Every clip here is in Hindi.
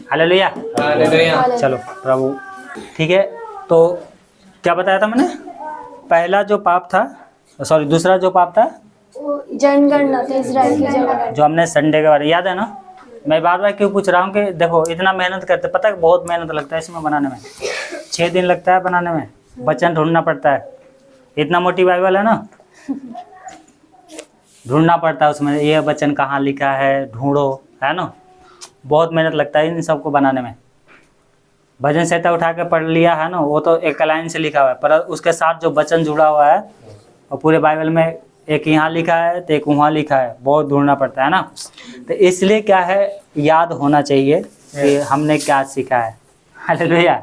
हालेलुया। हालेलुया। चलो प्रभु ठीक है। तो क्या बताया था मैंने? पहला जो पाप था, सॉरी दूसरा जो पाप था वो जनगणना था, इजराइल की जनगणना। जो हमने संडे के बारे याद है ना। मैं बार बार क्यों पूछ रहा हूँ कि देखो इतना मेहनत करते, पता है बहुत मेहनत लगता है इसमें बनाने में। 6 दिन लगता है बनाने में, वचन ढूंढना पड़ता है। इतना मोटी बाइबल है ना, ढूंढना पड़ता है उसमें ये वचन कहाँ लिखा है, ढूंढो, है ना। बहुत मेहनत लगता है इन सबको बनाने में। भजन संहिता उठा के पढ़ लिया है ना, वो तो एक लाइन से लिखा हुआ है, पर उसके साथ जो वचन जुड़ा हुआ है और पूरे बाइबल में एक यहाँ लिखा है तो एक वहाँ लिखा है, बहुत ढूंढना पड़ता है ना। तो इसलिए क्या है, याद होना चाहिए कि हमने क्या सीखा है। Hallelujah,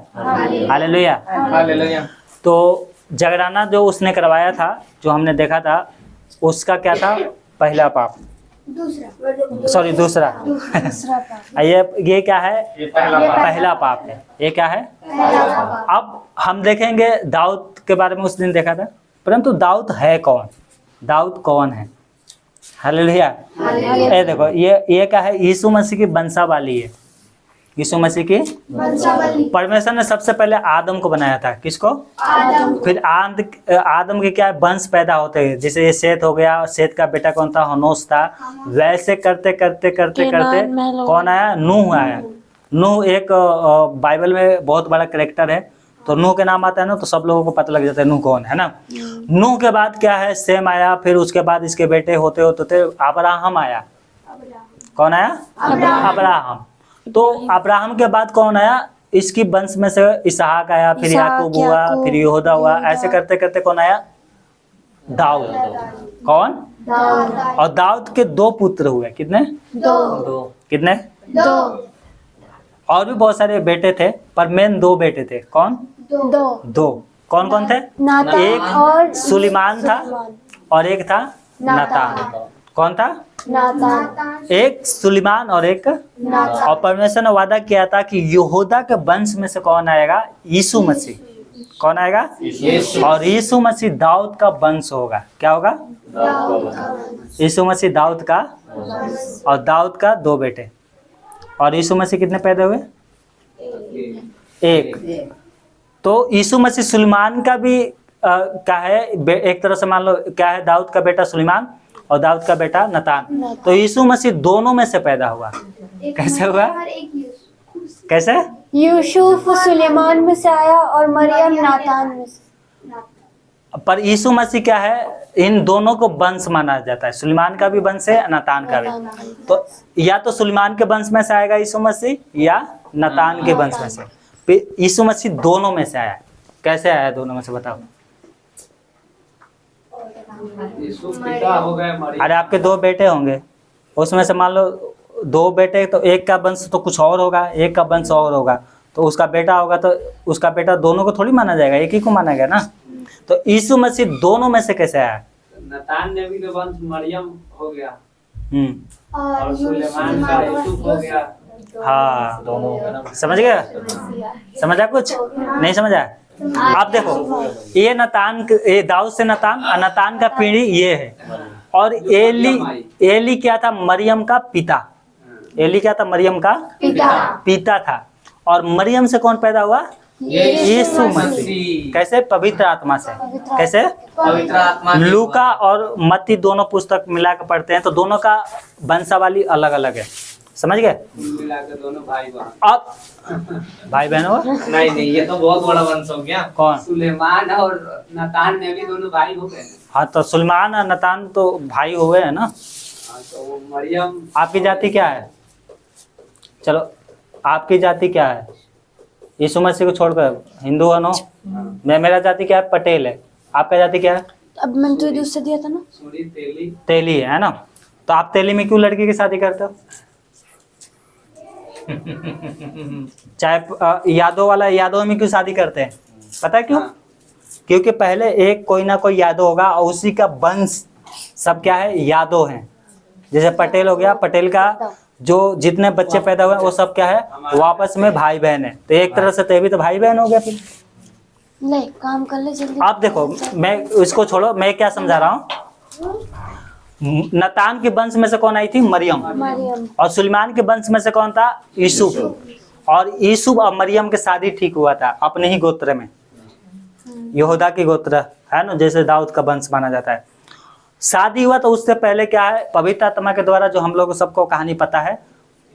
hallelujah, hallelujah. तो जगराना जो उसने करवाया था, जो हमने देखा था, उसका क्या था? पहला पाप, सॉरी दूसरा। ये क्या है? ये पहला पाप है। ये क्या है? अब हम देखेंगे दाऊद के बारे में उस दिन देखा था, परंतु दाऊद है कौन? दाऊद कौन है? हालेलुया। ये देखो ये क्या है? यीशु मसीह की वंशावली है। यीशु मसीह की परमेश्वर ने सबसे पहले आदम को बनाया था। किसको? आदम। फिर आदम के क्या वंश पैदा होते हैं, जैसे ये सेत हो गया, सेत का बेटा कौन था? हनोस था। वैसे करते करते करते करते कौन आया? नूह आया। नूह एक बाइबल में बहुत बड़ा कैरेक्टर है, तो नूह के नाम आता है ना तो सब लोगों को पता लग जाता है नूह कौन है ना। नूह के बाद क्या है? सेम आया। फिर उसके बाद इसके बेटे होते होते अब्राहम आया। कौन आया? अब्राहम। तो अब्राहम के बाद कौन आया? इसकी वंश में से इसहाक आया, फिर याकूब हुआ, फिर यहूदा हुआ। ऐसे करते करते कौन आया? दाऊद। कौन? और दाऊद के 2 पुत्र हुए। कितने? 2। कितने? 2। और भी बहुत सारे बेटे थे, पर मेन 2 बेटे थे। कौन? 2। कौन कौन थे? एक और सुलेमान था और एक था नातान। कौन था? नातान। एक सुलेमान और एक नातान। और परमेश्वर ने वादा किया था कि यहूदा के वंश में से कौन आएगा? यीशु मसीह। कौन आएगा? और यीशु मसीह दाऊद का वंश होगा। क्या होगा? यीशु मसीह दाऊद का, और दाऊद का 2 बेटे। और यीशु मसीह कितने पैदा हुए? 1। तो यीशु मसीह सुलेमान का भी क्या है? एक तरह से मान लो क्या है? दाऊद का बेटा सुलेमान और दाऊद का बेटा नतान। तो यीशु मसीह दोनों में से पैदा हुआ। कैसे हुआ? कैसे? यूसुफ सुलेमान में से आया और मरियम नातान में से। पर यीशु मसीह क्या है? इन दोनों को वंश माना जाता है। सुलेमान का भी वंश है, नतान का भी। तो या तो सुलेमान के वंश में से आएगा यीशु मसीह, या नतान के वंश में से। फिर यीशु मसीह दोनों में से आया। कैसे आया दोनों में से? बताओ। अरे आपके 2 बेटे होंगे, उसमें से मान लो 2 बेटे, तो एक का वंश तो कुछ और होगा, एक का वंश और होगा, तो उसका बेटा होगा, तो उसका बेटा दोनों को थोड़ी माना जाएगा, एक ही को माना गया ना। तो यीशु मसीह दोनों में से कैसे आया? नतान ने भी तो वंश मरियम हो गया और सुलेमान का यूसुफ हो गया। हाँ, दोनों समझ गया? समझा? कुछ नहीं समझा? आप देखो, ये नतान, ये दाऊद से नतान, और नतान का पीढ़ी ये है। और एली क्या था? मरियम का पिता। एली क्या था? मरियम का पिता था। और मरियम से कौन पैदा हुआ? यीशु मसीह। कैसे? पवित्र आत्मा से। कैसे? पवित्र आत्मा। लूका और मत्ती दोनों पुस्तक मिला के पढ़ते हैं तो दोनों का वंशावली अलग अलग है। समझ गए? मिलाकर दोनों भाई बहन। अब भाई बहन हो? नहीं, ये तो बहुत बड़ा वंश हो गया। कौन? सुलेमान और नतान ने भी दोनों भाई हो गए। हाँ, तो सुलेमान और नतान तो भाई हुए हैं ना। तो वो मरियम। आपकी जाति क्या है? चलो, आपकी जाति क्या है? यीशु मसीह को छोड़कर हिंदू है नो? मेरा जाति क्या है? पटेल है। आपका जाति क्या है? अब मैंने तो दूसरा दिया था ना, तेली है ना। तो आप तेली में क्यों लड़की की शादी करते हो? चाहे यादव वाला यादव में क्यों शादी करते हैं? पता है क्यों? क्योंकि पहले एक कोई ना कोई यादव होगा और उसी का वंश सब क्या है? यादव हैं। जैसे पटेल हो गया, पटेल का जो जितने बच्चे पैदा हुए वो सब क्या है? वापस में भाई बहन है। तो एक तरह से भी तो भाई बहन हो गया। फिर ले काम कर ले जल्दी। आप देखो, मैं इसको छोड़ो, मैं क्या समझा रहा हूँ। नतान के वंश में से कौन आई थी? मरियम। मरियम। और सुलेमान के वंश में से कौन था? यूसुफ। और यूसुफ और मरियम की शादी ठीक हुआ था अपने ही गोत्र में, यहूदा की गोत्र है ना, जैसे दाऊद का वंश माना जाता है। शादी हुआ तो उससे पहले क्या है, पवित्र आत्मा के द्वारा, जो हम लोग सबको कहानी पता है,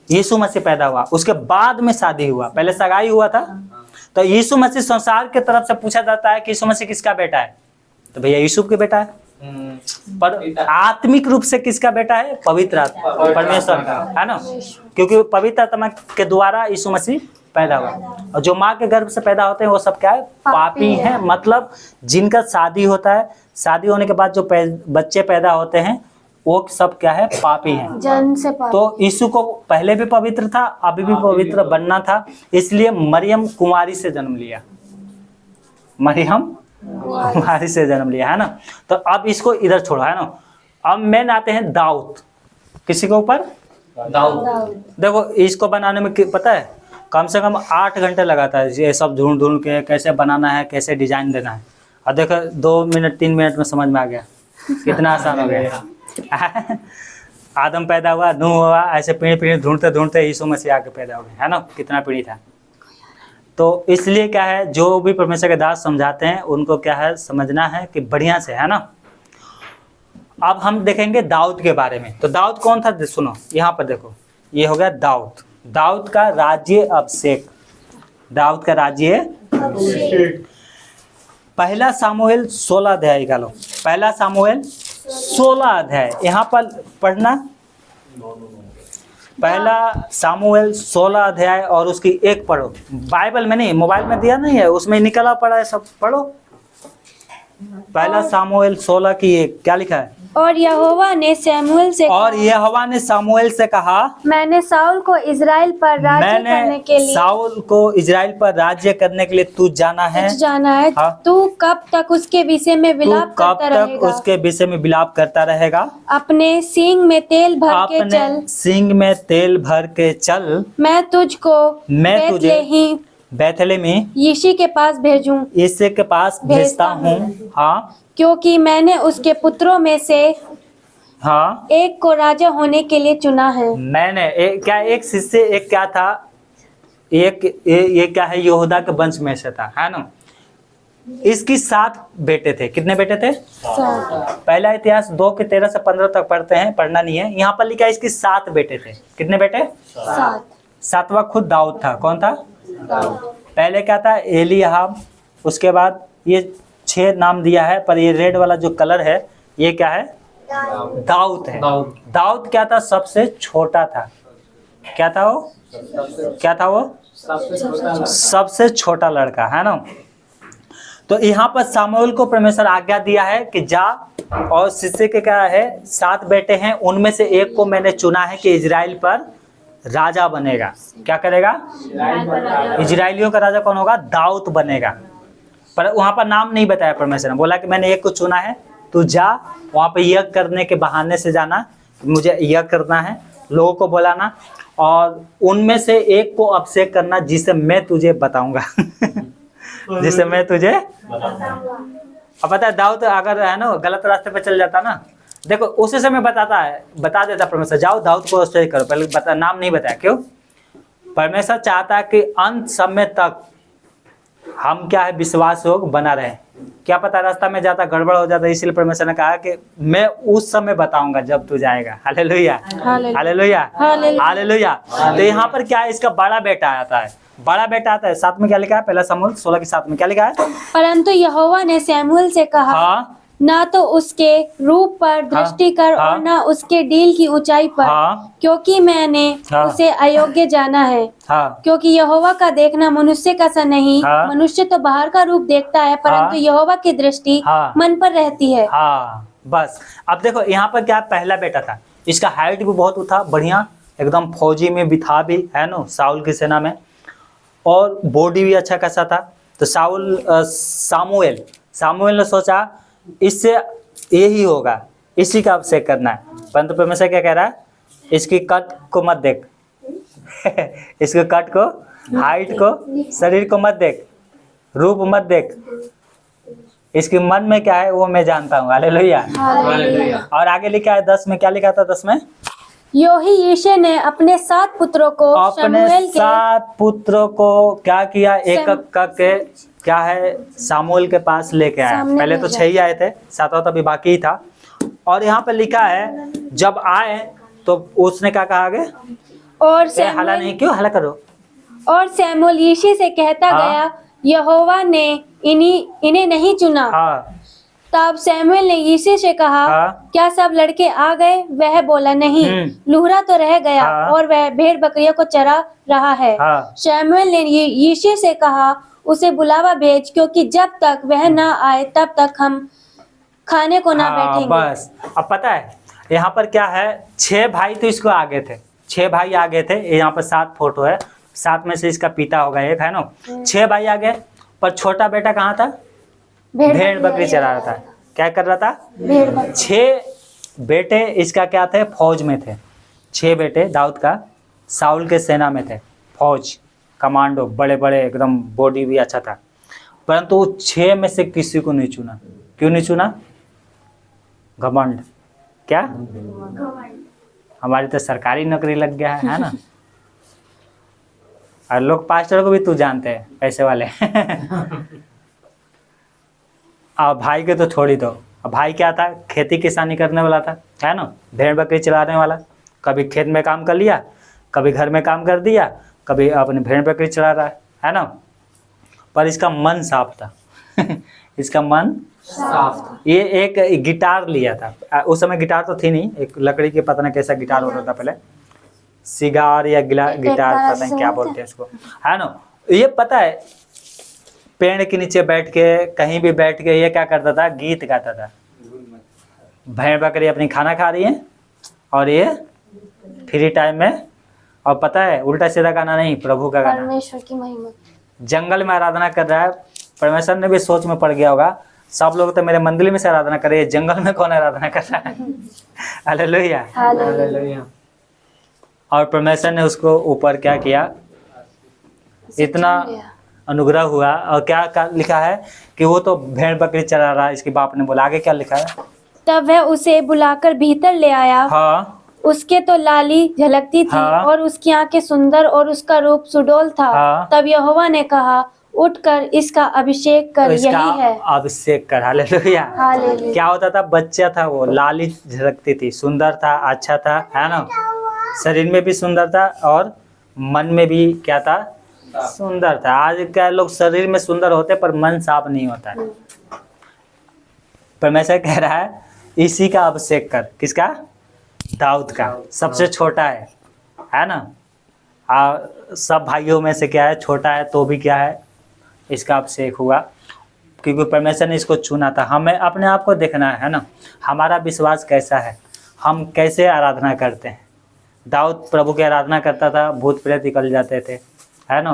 यीशु मसीह पैदा हुआ, उसके बाद में शादी हुआ, पहले सगाई हुआ था। तो यीशु मसीह संसार के तरफ से पूछा जाता है कि यीशु मसीह किसका बेटा है, तो भैया यूसुफ के बेटा है। पर आत्मिक रूप से किसका बेटा है, पवित्र आत्मा, परमेश्वर का, है ना, क्योंकि पवित्र आत्मा के द्वारा यीशु मसीह पैदा हुआ। और जो माँ के गर्भ से पैदा होते हैं वो सब क्या है, पापी हैं। मतलब जिनका शादी होता है, शादी होने के बाद जो बच्चे पैदा होते हैं वो सब क्या है, पापी हैं, जन्म से पापी। तो यीशु को पहले भी पवित्र था, अभी भी पवित्र बनना था, इसलिए मरियम कुंवारी से जन्म लिया, मरियम कुंवारी से जन्म लिया, है ना। तो अब इसको इधर छोड़ो, है ना। अब मेन आते हैं दाऊद, किसी के ऊपर, दाऊद। देखो इसको बनाने में पता है कम से कम 8 घंटे लगाता है, ये सब ढूंढ ढूंढ के कैसे बनाना है, कैसे डिजाइन देना है। और देखो 2 मिनट 3 मिनट में समझ में आ गया, कितना आसान हो गया। आदम पैदा हुआ, नूह हुआ, ऐसे पीढ़ी ढूंढते ढूंढते यीशु मसीह आके पैदा हो गए, है ना, कितना पीढ़ी था। तो इसलिए क्या है, जो भी परमेश्वर के दास समझाते हैं उनको क्या है, समझना है कि बढ़िया से, है ना। अब हम देखेंगे दाऊद के बारे में। तो दाऊद कौन था, सुनो यहाँ पर देखो, ये हो गया दाऊद, दाऊद का राज्य अभिषेक, दाऊद का राज्य पहला सामुएल 16 अध्याय निकालो, पहला सामुएल 16 अध्याय यहाँ पर पढ़ना, पहला सामुएल 16 अध्याय और उसकी 1 पढ़ो। बाइबल में नहीं, मोबाइल में दिया नहीं है, उसमें निकला पड़ा है, सब पढ़ो। पहला सामुएल 16 की 1 क्या लिखा है, और यहोवा ने शमूएल से और यहोवा ने सामुएल से कहा, मैंने साउल को इज़राइल पर राज्य करने के लिए, साउल को इज़राइल पर राज्य करने के लिए तू जाना है, हाँ? तू कब तक उसके विषय में विलाप कब करता तक रहेगा, उसके विषय में विलाप करता रहेगा, अपने सींग में तेल भर के चल, अपने सींग में तेल भर के चल, मैं तुझको तुझे बैतलहम में यीशु के पास भेजूं, यीशु के पास भेजता हूँ, हाँ, क्योंकि मैंने उसके पुत्रों में से हाँ, एक को राजा होने के लिए चुना है। मैंने क्या एक शिष्य, एक क्या था, एक ये क्या है, यहूदा के वंश में से था, है ना। इसकी 7 बेटे थे, कितने बेटे थे, पहला इतिहास 2 के 13 से 15 तक पढ़ते हैं, पढ़ना नहीं है, यहाँ पर लिखा है इसकी 7 बेटे थे, कितने बेटे, 7वां खुद दाऊद था। कौन था, पहले क्या था, एलीआब, उसके बाद ये 6 नाम दिया है, पर ये रेड वाला जो कलर है ये क्या है, दाऊद है। दाऊद क्या था, सबसे छोटा था, क्या था वो, क्या था वो, सबसे छोटा लड़का, है ना। तो यहाँ पर सामुएल को परमेश्वर आज्ञा दिया है कि जा, और शिष्य के क्या है, 7 बेटे हैं, उनमें से एक को मैंने चुना है कि इजराइल पर राजा बनेगा। क्या करेगा, इजराइलियों का राजा कौन होगा, दाऊद बनेगा। पर वहाँ पर नाम नहीं बताया परमेश्वर ने, बोला कि मैंने एक को चुना है, तू जा, वहाँ पे यज्ञ करने के बहाने से जाना, मुझे यज्ञ करना है, लोगों को बुलाना, और उनमें से एक को अभिषेक करना जिसे मैं तुझे बताऊंगा। जिसे मैं तुझे अब पता है, दाऊद अगर है ना गलत रास्ते पे चल जाता ना, देखो उसी समय बता देता परमेश्वर, जाओ दाऊद को अभिषेक करो, पहले नाम नहीं बताया। क्यों, परमेश्वर चाहता है कि अंत समय तक हम क्या है, विश्वास योग बना रहे। क्या पता रास्ता में जाता गड़बड़ हो जाता, इसलिए परमेश्वर ने कहा कि मैं उस समय बताऊंगा जब तू जाएगा। Hallelujah, hallelujah, hallelujah. तो यहाँ पर क्या है, इसका बड़ा बेटा आता है, बड़ा बेटा आता है। 7 में क्या लिखा है, पहला सामुएल 16 के 7 में क्या लिखा है, परंतु यहोवा ने शमूएल से कहा, हाँ, ना तो उसके रूप पर दृष्टि कर, हाँ, और ना उसके डील की ऊंचाई पर, हाँ, क्योंकि मैंने उसे अयोग्य जाना है। हाँ, क्योंकि यहोवा का देखना मनुष्य का सा नहीं, हाँ, मनुष्य तो बाहर का रूप देखता है, परंतु यहोवा की दृष्टि मन पर रहती है। हाँ, बस। अब देखो यहाँ पर क्या, पहला बेटा था, इसका हाइट भी बहुत था, बढ़िया एकदम, फौजी में भी था भी, है ना, साउल की सेना में, और बॉडी भी अच्छा खासा था। तो सामुएल ने सोचा इससे यही होगा, इसी का अभिषेक करना है। परंतु परमेश्वर क्या कह रहा है, इसकी कट को मत देख, इसके कट को, हाइट को, शरीर को मत देख, रूप मत देख, इसके मन में क्या है वो मैं जानता हूँ। हालेलुया। और आगे लिखा है 10 में, क्या लिखा था 10 में, योही यीशे ने अपने 7 पुत्रों को अपने शमूएल के 7 पुत्रों को क्या किया, एक एक करके क्या है सामुएल के पास लेके आया। सामने पहले तो भेजा। 6 ही आए थे, 7वां तो अभी बाकी ही था। और यहाँ पे लिखा है जब आए तो उसने क्या कहा आगे, और ये हला नहीं, क्यों हला करो। सैमुएल यीशे से कहता हाँ। गया, यहोवा ने इन्हें नहीं चुना। हाँ तब सैमुएल ने यीशे से कहा, हाँ। क्या सब लड़के आ गए? वह बोला, नहीं, लूहरा तो रह गया हाँ। और वह भेड़ बकरियों को चरा रहा है। हाँ। सैमुएल ने यीशे से कहा, उसे बुलावा भेज, क्योंकि जब तक वह न आए तब तक हम खाने को ना हाँ, बैठेंगे। बस अब पता है यहाँ पर क्या है, 6 भाई तो इसको आगे थे, 6 भाई आगे थे। यहाँ पर 7 फोटो है, 7 में से इसका पिता होगा एक, है ना। 6 भाई आगे, पर छोटा बेटा कहाँ था, भेड़ बकरी चरा रहा था। क्या कर रहा था, भेड़ बकरी। 6 बेटे इसका क्या थे, फौज में थे। 6 बेटे दाऊद का साउल के सेना में थे, फौज कमांडो, बड़े बड़े एकदम, बॉडी भी अच्छा था। परंतु 6 में से किसी को नहीं चुना। क्यों नहीं चुना, घमंड। क्या, हमारी तो सरकारी नौकरी लग गया है ना। और लोग पास्टर को भी तू जानते हैं, पैसे वाले। अब भाई के तो छोड़ ही दो। अब भाई क्या था, खेती किसानी करने वाला था, है ना, भेड़ बकरी चलाने वाला। कभी खेत में काम कर लिया, कभी घर में काम कर दिया, कभी अपने भेड़ बकरी चला रहा है ना। पर इसका मन साफ था। इसका मन साफ था। ये एक गिटार लिया था, उस समय गिटार तो थी नहीं, एक लकड़ी के पता नहीं कैसा गिटार होता था पहले, सिगार या गिटार पता नहीं क्या बोलते हैं इसको, है ना। ये पता है पेड़ के नीचे बैठ के, कहीं भी बैठ के ये क्या करता था, गीत गाता था। भेड़ बकरी अपनी खाना खा रही है और ये फ्री टाइम में, और पता है उल्टा सीधा गाना नहीं, प्रभु का गाना। परमेश्वर की महिमा। जंगल में आराधना कर रहा है, परमेश्वर ने भी सोच में पड़ गया होगा, सब लोग तो मेरे मंदिर में से आराधना कर रहे हैं, जंगल में कौन आराधना कर रहा है। हालेलुया। हालेलुया। और परमेश्वर ने उसको ऊपर क्या किया, इतना अनुग्रह हुआ। और क्या लिखा है कि वो तो भेड़ बकरी चरा रहा है, इसके बाप ने बोला। आगे क्या लिखा है, तब वह उसे बुलाकर भीतर ले आया। हाँ उसके तो लाली झलकती थी, हाँ। और उसकी आंखें सुंदर और उसका रूप सुडौल था। हाँ। तब यहोवा ने कहा, उठकर इसका अभिषेक कर, तो इसका यही है। अभिषेक कर। हालेलुया। हालेलुया। क्या होता था, बच्चा था वो, लाली झलकती थी, सुंदर था, अच्छा था, है ना, शरीर में भी सुंदर था और मन में भी क्या था, सुंदर था। आज क्या लोग शरीर में सुंदर होते पर मन साफ नहीं होता है। परमेश्वर कह रहा है इसी का अभिषेक कर। किसका, दाऊद का, सबसे छोटा है ना। सब भाइयों में से क्या है, छोटा है तो भी क्या है, इसका अभिषेक हुआ, क्योंकि परमेश्वर ने इसको चुना था। हमें अपने आप को देखना है ना, हमारा विश्वास कैसा है, हम कैसे आराधना करते हैं। दाऊद प्रभु की आराधना करता था, भूत प्रेत निकल जाते थे, है ना।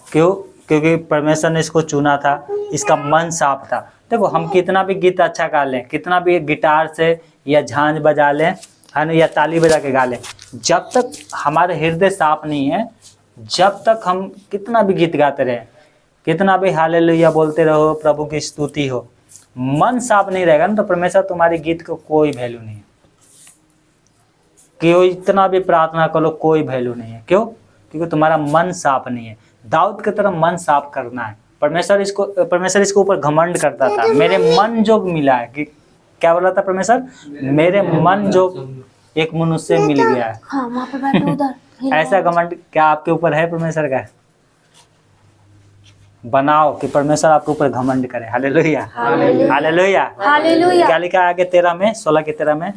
क्यों, क्योंकि परमेश्वर ने इसको चुना था, इसका मन साफ था। देखो हम कितना भी गीत अच्छा गा लें, कितना भी गिटार से या झांझ बजा लें, है ना, या ताली बजा के गा लें, जब तक हमारे हृदय साफ नहीं है, जब तक हम कितना भी गीत गाते रहे, कितना भी हालेलुया बोलते रहो, प्रभु की स्तुति हो, मन साफ नहीं रहेगा ना, तो परमेश्वर तुम्हारी गीत को कोई वैल्यू नहीं है। कि इतना भी प्रार्थना करो, कोई वैल्यू नहीं है। क्यों, क्योंकि तुम्हारा मन साफ नहीं है। दाऊद की तरह मन साफ करना है। परमेश्वर इसको ऊपर घमंड करता था, मेरे मन जो मिला है। कि क्या बोला था परमेश्वर, मेरे मन जो एक मनुष्य मिल गया है। हाँ, वहाँ पे बैठो उधर। ऐसा घमंड क्या आपके ऊपर है परमेश्वर का? बनाओ कि परमेश्वर आपके ऊपर घमंड करे। Hallelujah, hallelujah, hallelujah. क्या लिखा है आगे 13 में, 16 के 13 में।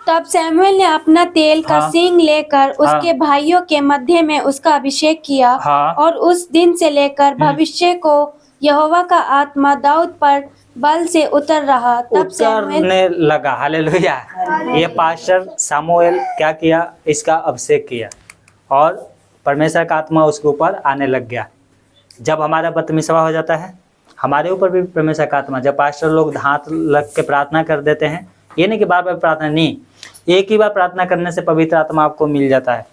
तब सैमुएल ने अपना तेल का हाँ। सींग लेकर उसके भाइयों के मध्य में उसका अभिषेक किया। हाँ। और उस दिन से लेकर भविष्य को यहोवा का आत्मा दाऊद पर बल से उतर रहा। तब सैमुएल उतरने लगा। हालेलुया। ये पास्टर सामुएल क्या किया, इसका अभिषेक किया और परमेश्वर का आत्मा उसके ऊपर आने लग गया। जब हमारा बदमिसवा हो जाता है, हमारे ऊपर भी परमेश्वर का आत्मा, जब पास्टर लोग हाथ लग के प्रार्थना कर देते हैं, ये नहीं कि बार बार प्रार्थना, नहीं, एक ही बार प्रार्थना करने से पवित्र आत्मा आपको मिल जाता है।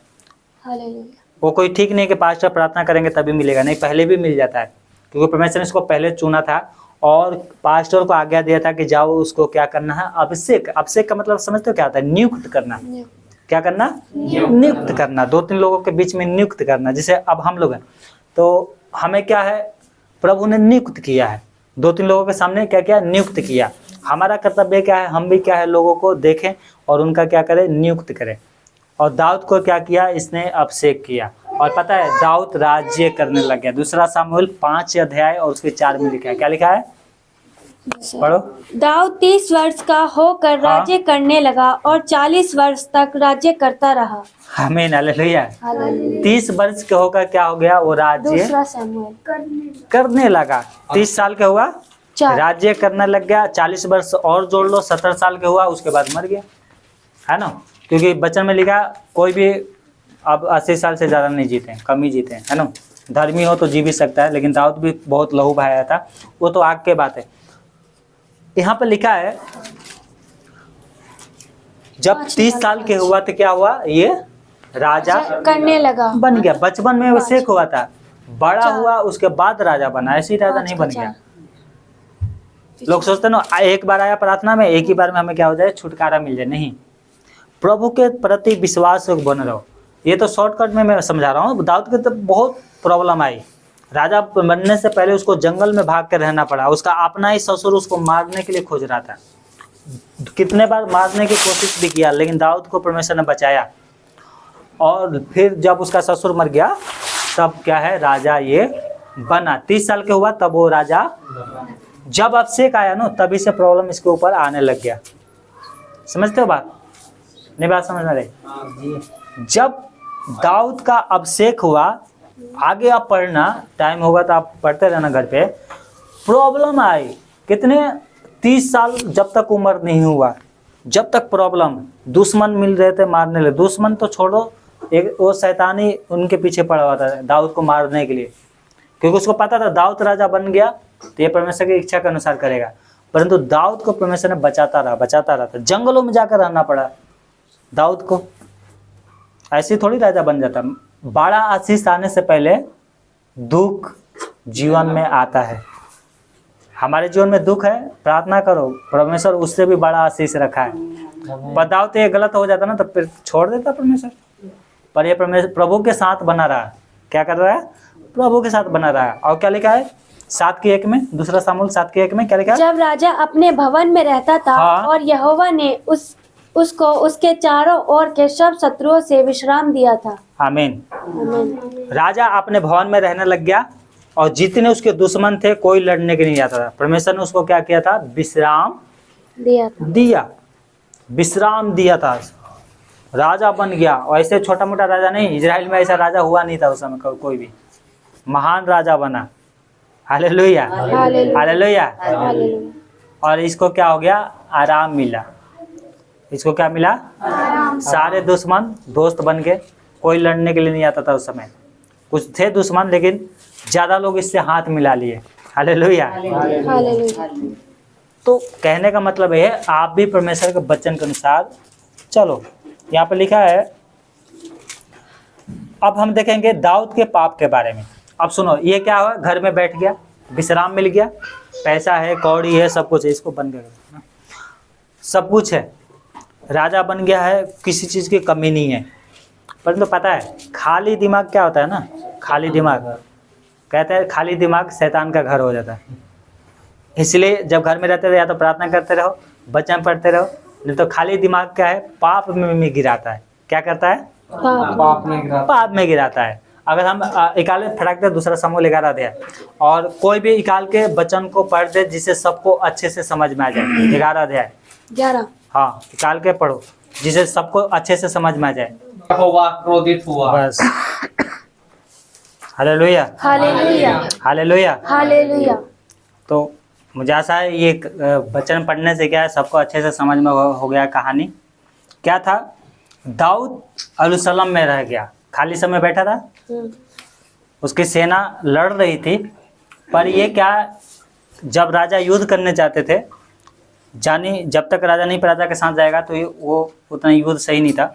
हालेलुया। वो कोई ठीक नहीं कि पास्टर प्रार्थना करेंगे तभी मिलेगा, नहीं, पहले भी मिल जाता है, क्योंकि परमेश्वर ने इसको पहले चुना था और पास्टर को आज्ञा दिया था कि जाओ उसको क्या करना है, अभिषेक। अभिषेक का मतलब समझते हो क्या होता है? नियुक्त करना। क्या करना? नियुक्त करना। 2-3 लोगों के बीच में नियुक्त करना। जैसे अब हम लोग हैं तो हमें क्या है, प्रभु ने नियुक्त किया है। 2-3 लोगों के सामने क्या किया? नियुक्त किया। हमारा कर्तव्य क्या है? हम भी क्या है, लोगों को देखें और उनका क्या करें? नियुक्त करें। और दाऊद को क्या किया? इसने अभिषेक किया। और पता है दाऊद राज्य करने लग गया। 2 सामुएल 5 अध्याय और उसके 4 में लिखा है। क्या लिखा है? पढ़ो। दाऊद 30 वर्ष का होकर राज्य करने लगा और 40 वर्ष तक राज्य करता रहा। आमीन, हालेलुया। 30 वर्ष के होकर क्या हो गया? वो राज्य 2 शमूएल करने लगा। 30 साल का हुआ, 4। राज्य करने लग गया। 40 वर्ष और जोड़ लो, 70 साल का हुआ, उसके बाद मर गया, है ना? क्योंकि वचन में लिखा कोई भी अब 80 साल से ज़्यादा नहीं जीते, कम ही जीते हैं, है ना? धर्मी हो तो जी भी सकता है, लेकिन दाऊद भी बहुत लहू बहाया था, वो तो आग के बात है। यहाँ पर लिखा है जब 30 साल के हुआ तो क्या हुआ? ये राजा करने लगा, बन गया। बचपन में वो शेख हुआ था, बड़ा हुआ उसके बाद राजा बना। ऐसे ही राजा नहीं बन गया। लोग सोचते ना एक बार आया प्रार्थना में, एक ही बार में हमें क्या हो जाए? छुटकारा मिल जाए। नहीं, प्रभु के प्रति विश्वास बन रहो। ये तो शॉर्टकट में मैं समझा रहा हूँ। दाऊद के तो बहुत प्रॉब्लम आई। राजा बनने से पहले उसको जंगल में भाग कर रहना पड़ा। उसका अपना ही ससुर उसको मारने के लिए खोज रहा था। कितने बार मारने की कोशिश भी किया, लेकिन दाऊद को परमेश्वर ने बचाया। और फिर जब उसका ससुर मर गया तब क्या है? राजा ये बना। 30 साल के हुआ तब वो राजा। जब अभिषेक आया ना तभी से प्रॉब्लम इसके ऊपर आने लग गया। समझते हो बात? नहीं बात समझ में रही? जब दाऊद का अभिषेक हुआ, आगे आप पढ़ना, टाइम होगा तो आप पढ़ते रहना घर पे। प्रॉब्लम आई कितने? 30 साल जब तक उम्र नहीं हुआ, जब तक प्रॉब्लम, दुश्मन मिल रहे थे मारने लगे। दुश्मन तो छोड़ो, एक वो शैतानी उनके पीछे पड़ा हुआ था दाऊद को मारने के लिए, क्योंकि उसको पता था दाऊद राजा बन गया तो ये परमेश्वर की इच्छा के अनुसार करेगा। परंतु दाऊद को परमेश्वर ने बचाता रहा था। जंगलों में जाकर रहना पड़ा दाऊद को। ऐसे थोड़ी राजा बन जाता। बड़ा आशीष आने से पहले दुख जीवन में आता है। हमारे जीवन में दुख है, प्रार्थना करो, परमेश्वर उससे भी बड़ा आशीष रखा है। बताओ तो ये गलत हो जाता ना तो फिर छोड़ देता परमेश्वर। पर ये परमेश्वर प्रभु के साथ बना रहा। क्या कर रहा है? प्रभु के साथ बना रहा है। और क्या लिखा है 7:1 में? 2 सामुएल 7:1 में क्या लिखा है? जब राजा अपने भवन में रहता था और यहोवा ने उसको उसके चारों ओर के सब शत्रुओं से विश्राम दिया था। आमीन। राजा अपने भवन में रहने लग गया और जितने उसके दुश्मन थे कोई लड़ने के नहीं आता था। परमेश्वर ने उसको क्या किया था? विश्राम दिया। विश्राम दिया था, राजा बन गया। और ऐसे छोटा मोटा राजा नहीं, इजराइल में ऐसा राजा हुआ नहीं था उस समय कोई भी। महान राजा बना। Hallelujah, hallelujah. और इसको क्या हो गया? आराम मिला। इसको क्या मिला? सारे दुश्मन दोस्त बन गए। कोई लड़ने के लिए नहीं आता था उस समय। कुछ थे दुश्मन, लेकिन ज्यादा लोग इससे हाथ मिला लिए। हालेलुया। तो कहने का मतलब है आप भी परमेश्वर के वचन के अनुसार चलो। यहाँ पे लिखा है, अब हम देखेंगे दाऊद के पाप के बारे में। अब सुनो, ये क्या हुआ? घर में बैठ गया, विश्राम मिल गया, पैसा है, कौड़ी है, सब कुछ है, इसको बन गया, सब कुछ है, राजा बन गया है, किसी चीज़ की कमी नहीं है। परंतु पता है खाली दिमाग क्या होता है ना? खाली दिमाग, कहते हैं खाली दिमाग शैतान का घर हो जाता है। इसलिए जब घर में रहते रहो या तो प्रार्थना करते रहो, वचन पढ़ते रहो, नहीं तो खाली दिमाग क्या है? पाप में गिराता है। क्या करता है? पाप में गिराता है। अगर हम इकाले फटाकते 2 सामुएल 11 अध्याय, और कोई भी इकाल के वचन को पढ़ दे जिसे सबको अच्छे से समझ में आ जाए। 11 अध्याय 11, हाँ, निकाल के पढ़ो जिसे सबको अच्छे से समझ में आ जाए। क्रोधित हुआ बस। Hallelujah, hallelujah, hallelujah, hallelujah. तो मुझे आशा है ये वचन पढ़ने से क्या है सबको अच्छे से समझ में हो गया। कहानी क्या था? दाऊद यरूशलेम में रह गया, खाली समय बैठा था, उसकी सेना लड़ रही थी। पर ये क्या, जब राजा युद्ध करने चाहते थे, जानी जब तक राजा नहीं प्रजा के साथ जाएगा तो वो उतना युद्ध सही नहीं था।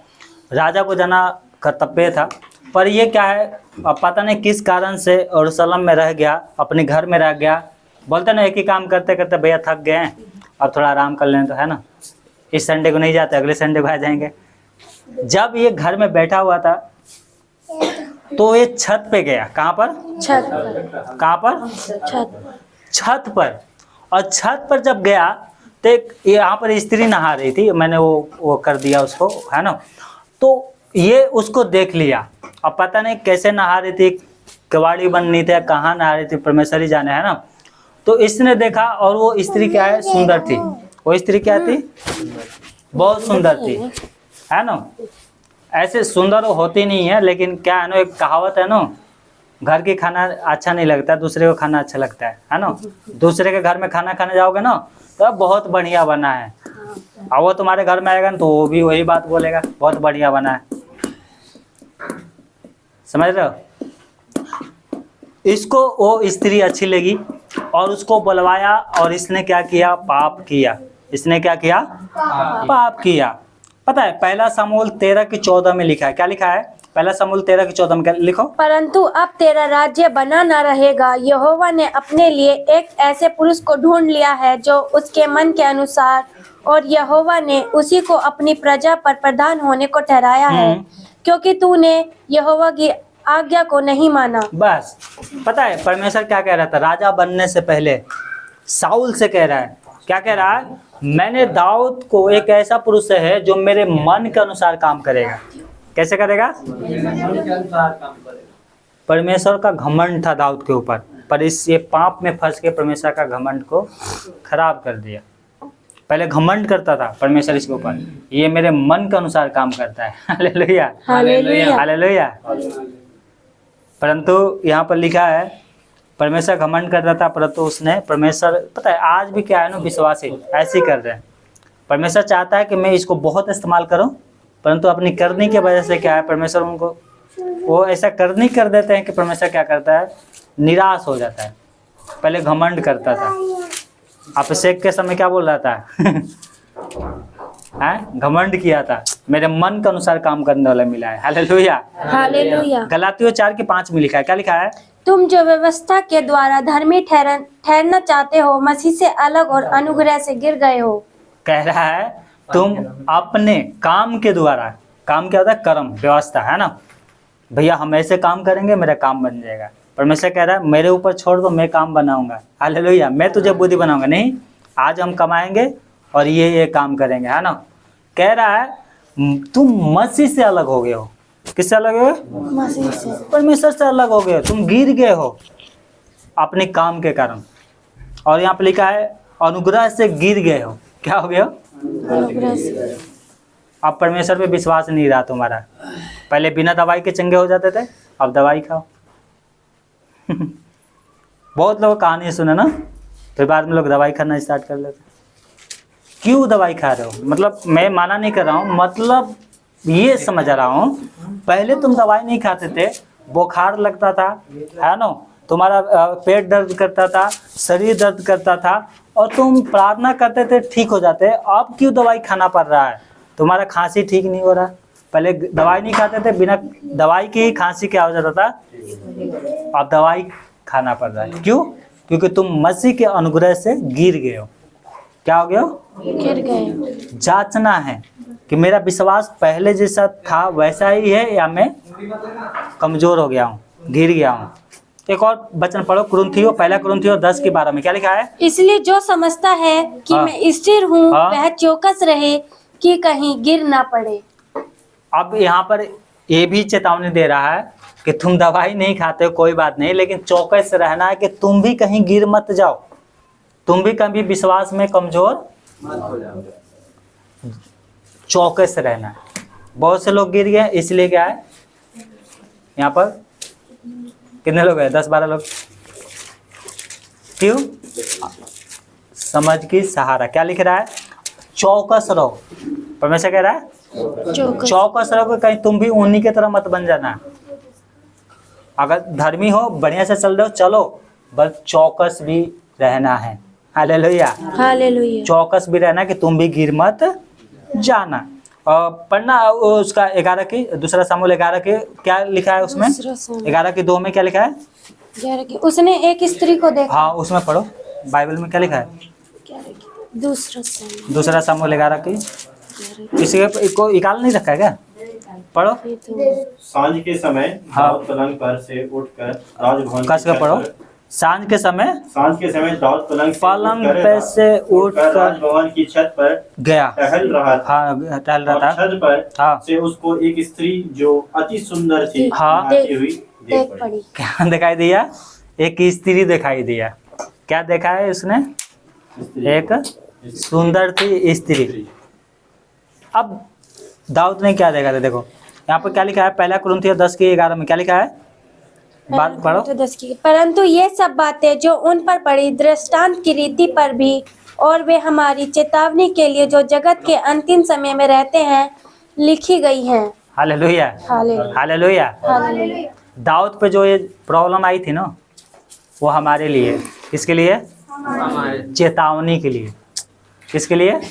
राजा को जाना कर्तव्य था। पर ये क्या है, अब पता नहीं किस कारण से यरूशलेम में रह गया, अपने घर में रह गया, बोलते ना, एक ही काम करते करते भैया थक गए हैं, अब थोड़ा आराम कर लें, तो है ना, इस संडे को नहीं जाते, अगले संडे को आ जाएंगे। जब ये घर में बैठा हुआ था तो ये छत पे गया। कहाँ पर? छत पर। कहाँ पर? छत। छत पर। और छत पर जब गया तो यहाँ पर स्त्री नहा रही थी, मैंने वो कर दिया उसको, है ना। तो ये उसको देख लिया, अब पता नहीं कैसे नहा रही थी, कबाड़ी बन रही थी, कहाँ नहा रही थी, परमेश्वर ही जाने, है ना। तो इसने देखा, और वो स्त्री क्या है? सुंदर थी। वो स्त्री क्या थी? बहुत सुंदर थी, है ना। ऐसे सुंदर वो होती नहीं है, लेकिन क्या है ना, एक कहावत है ना, घर की खाना अच्छा नहीं लगता, दूसरे को खाना अच्छा लगता है ना। दूसरे के घर में खाना खाने जाओगे ना, तो बहुत बढ़िया बना है, और वो तुम्हारे घर में आएगा ना, तो वो भी वही बात बोलेगा, बहुत बढ़िया बना है। समझ रहे हो? इसको वो स्त्री अच्छी लगी और उसको बुलवाया, और इसने क्या किया? पाप किया। इसने क्या किया? पाप किया। पता है, पहला शमूएल 13:14 में लिखा है। क्या लिखा है? पहला शमूएल 13:14 में क्या लिखो? परंतु अब तेरा राज्य बना न रहेगा, यहोवा ने अपने लिए एक ऐसे पुरुष को ढूंढ लिया है जो उसके मन के अनुसार, और यहोवा ने उसी को अपनी प्रजा पर प्रधान होने को ठहराया है, क्योंकि तूने यहोवा की आज्ञा को नहीं माना। बस, पता है परमेश्वर क्या कह रहा था? राजा बनने से पहले साउल से कह रहा है, क्या कह रहा है? मैंने दाऊद को एक ऐसा पुरुष है जो मेरे मन के अनुसार काम करेगा। कैसे करेगा? परमेश्वर का घमंड था दाऊद के ऊपर, पर इस ये पाप में फंस के परमेश्वर का घमंड को खराब कर दिया। पहले घमंड करता था परमेश्वर इसके ऊपर, ये मेरे मन के अनुसार काम करता है। Hallelujah, hallelujah. हालेलुया। परंतु यहाँ पर लिखा है परमेश्वर घमंड करता था, परंतु उसने परमेश्वर, पता है आज भी क्या है ना, विश्वासी ऐसे ही कर रहे हैं। परमेश्वर चाहता है कि मैं इसको बहुत इस्तेमाल करूं, परंतु अपनी करनी की वजह से क्या है, परमेश्वर उनको वो ऐसा करनी कर देते हैं कि परमेश्वर क्या करता है? निराश हो जाता है। पहले घमंड करता था, अभिषेक के समय क्या बोल रहा था? घमंड किया था, मेरे मन के अनुसार काम करने वाला मिला है। Hallelujah, hallelujah. गलातियों 4:5 में लिखा है। क्या लिखा है? तुम जो व्यवस्था के द्वारा धर्मी ठहरना चाहते हो, मसीह से अलग और अनुग्रह से गिर गए हो। कह रहा है तुम अपने काम के द्वारा, काम क्या होता है? कर्म, व्यवस्था, है ना। भैया हम ऐसे काम करेंगे, मेरा काम बन जाएगा। परमेश्वर कह रहा है मेरे ऊपर छोड़ दो, मैं काम बनाऊंगा। हालेलुया, मैं तुझे बुद्धि बनाऊंगा। नहीं, आज हम कमाएंगे और ये काम करेंगे, है ना। कह रहा है तुम मसीह से अलग हो गए हो। किससे अलग हो गए? मसीह से। परमेश्वर से अलग हो गए हो, तुम गिर गए हो अपने काम के कारण। और यहाँ पे लिखा है अनुग्रह से गिर गए हो। क्या हो गया? अनुग्रह से। अब परमेश्वर पे विश्वास नहीं रहा तुम्हारा। पहले बिना दवाई के चंगे हो जाते थे, अब दवाई खाओ। बहुत लोग कहानी सुने ना, फिर बाद में लोग दवाई खाना स्टार्ट कर लेते। क्यों दवाई खा रहे हो? मतलब मैं माना नहीं कर रहा हूँ, मतलब ये समझ रहा हूँ, पहले तुम दवाई नहीं खाते थे, बुखार लगता था, है ना, तुम्हारा पेट दर्द करता था, शरीर दर्द करता था, और तुम प्रार्थना करते थे, ठीक हो जाते। अब क्यों दवाई खाना पड़ रहा है? तुम्हारा खांसी ठीक नहीं हो रहा। पहले दवाई नहीं खाते थे, बिना दवाई के ही खांसी क्या हो जाता था, अब दवाई खाना पड़ रहा है। क्यों? क्योंकि तुम मसीह के अनुग्रह से गिर गए हो। क्या हो गए हो? गिर गए। जांचना है कि मेरा विश्वास पहले जैसा था वैसा ही है, या मैं कमजोर हो गया हूँ, गिर गया हूँ। एक और वचन पढ़ो, कुरिन्थियों, पहला कुरिन्थियों 10:12 में क्या लिखा है? इसलिए जो समझता है कि हाँ। मैं स्थिर हूँ, हाँ। वह चौकस रहे कि कहीं गिर ना पड़े। अब यहाँ पर ये भी चेतावनी दे रहा है कि तुम दवाई नहीं खाते हो, कोई बात नहीं, लेकिन चौकस रहना है कि तुम भी कहीं गिर मत जाओ, तुम भी कभी विश्वास में कमजोर मत हो जाओ। चौकस रहना। बहुत से लोग गिर गए, इसलिए क्या है, यहाँ पर कितने लोग हैं? 10-12 लोग। क्यों? समझ की सहारा। क्या लिख रहा है? चौकस रहो। परमेश्वर कह रहा है चौकस रहो, कहीं तुम भी उन्हीं की तरह मत बन जाना। अगर धर्मी हो, बढ़िया से चल रहे हो, चलो, बस चौकस भी रहना है। Hallelujah, hallelujah. चौकस भी रहना कि तुम भी गिर मत जाना। और पढ़ना उसका 11 की, दूसरा शमूएल 11 के क्या लिखा है उसमें? 11:2 में क्या लिखा है? उसने एक स्त्री को देखा। हाँ, उसमें पढ़ो बाइबल में क्या लिखा है? दूसरा सामुएल 11 की किसी को इकाल नहीं रखा है क्या? पढ़ो। सांझ के समय हाँ। दाऊद पलंग पर से उठकर राजभवन की कस के छत पढ़ो। पर- सांझ के समय दाऊद पलंग पे से उठकर राजभवन की छत पर गया। टहल रहा था। हाँ, टहल रहा और था। छत पर हाँ। से उसको एक स्त्री जो अति सुंदर थी हाँ। नहाती हुई देख पड़ी। क्या दिखाई दिया? एक स्त्री दिखाई दिया। क्या देखा है उसने? एक सुंदर थी स्त्री। अब दाऊद ने क्या देखा था? देखो यहाँ पर क्या लिखा है? पहला कुरिन्थियों 10:11 में क्या लिखा है? बात पढ़ो। परंतु ये सब बातें जो उन पर पड़ी दृष्टांत की रीति पर भी, और वे हमारी चेतावनी के लिए जो जगत के अंतिम समय में रहते हैं लिखी गई हैं। Hallelujah, hallelujah. हालेलुया। हालेलुया। दाऊद पे जो ये प्रॉब्लम आई थी ना, वो हमारे लिए, किसके लिए? हमारे चेतावनी के लिए। किसके लिए?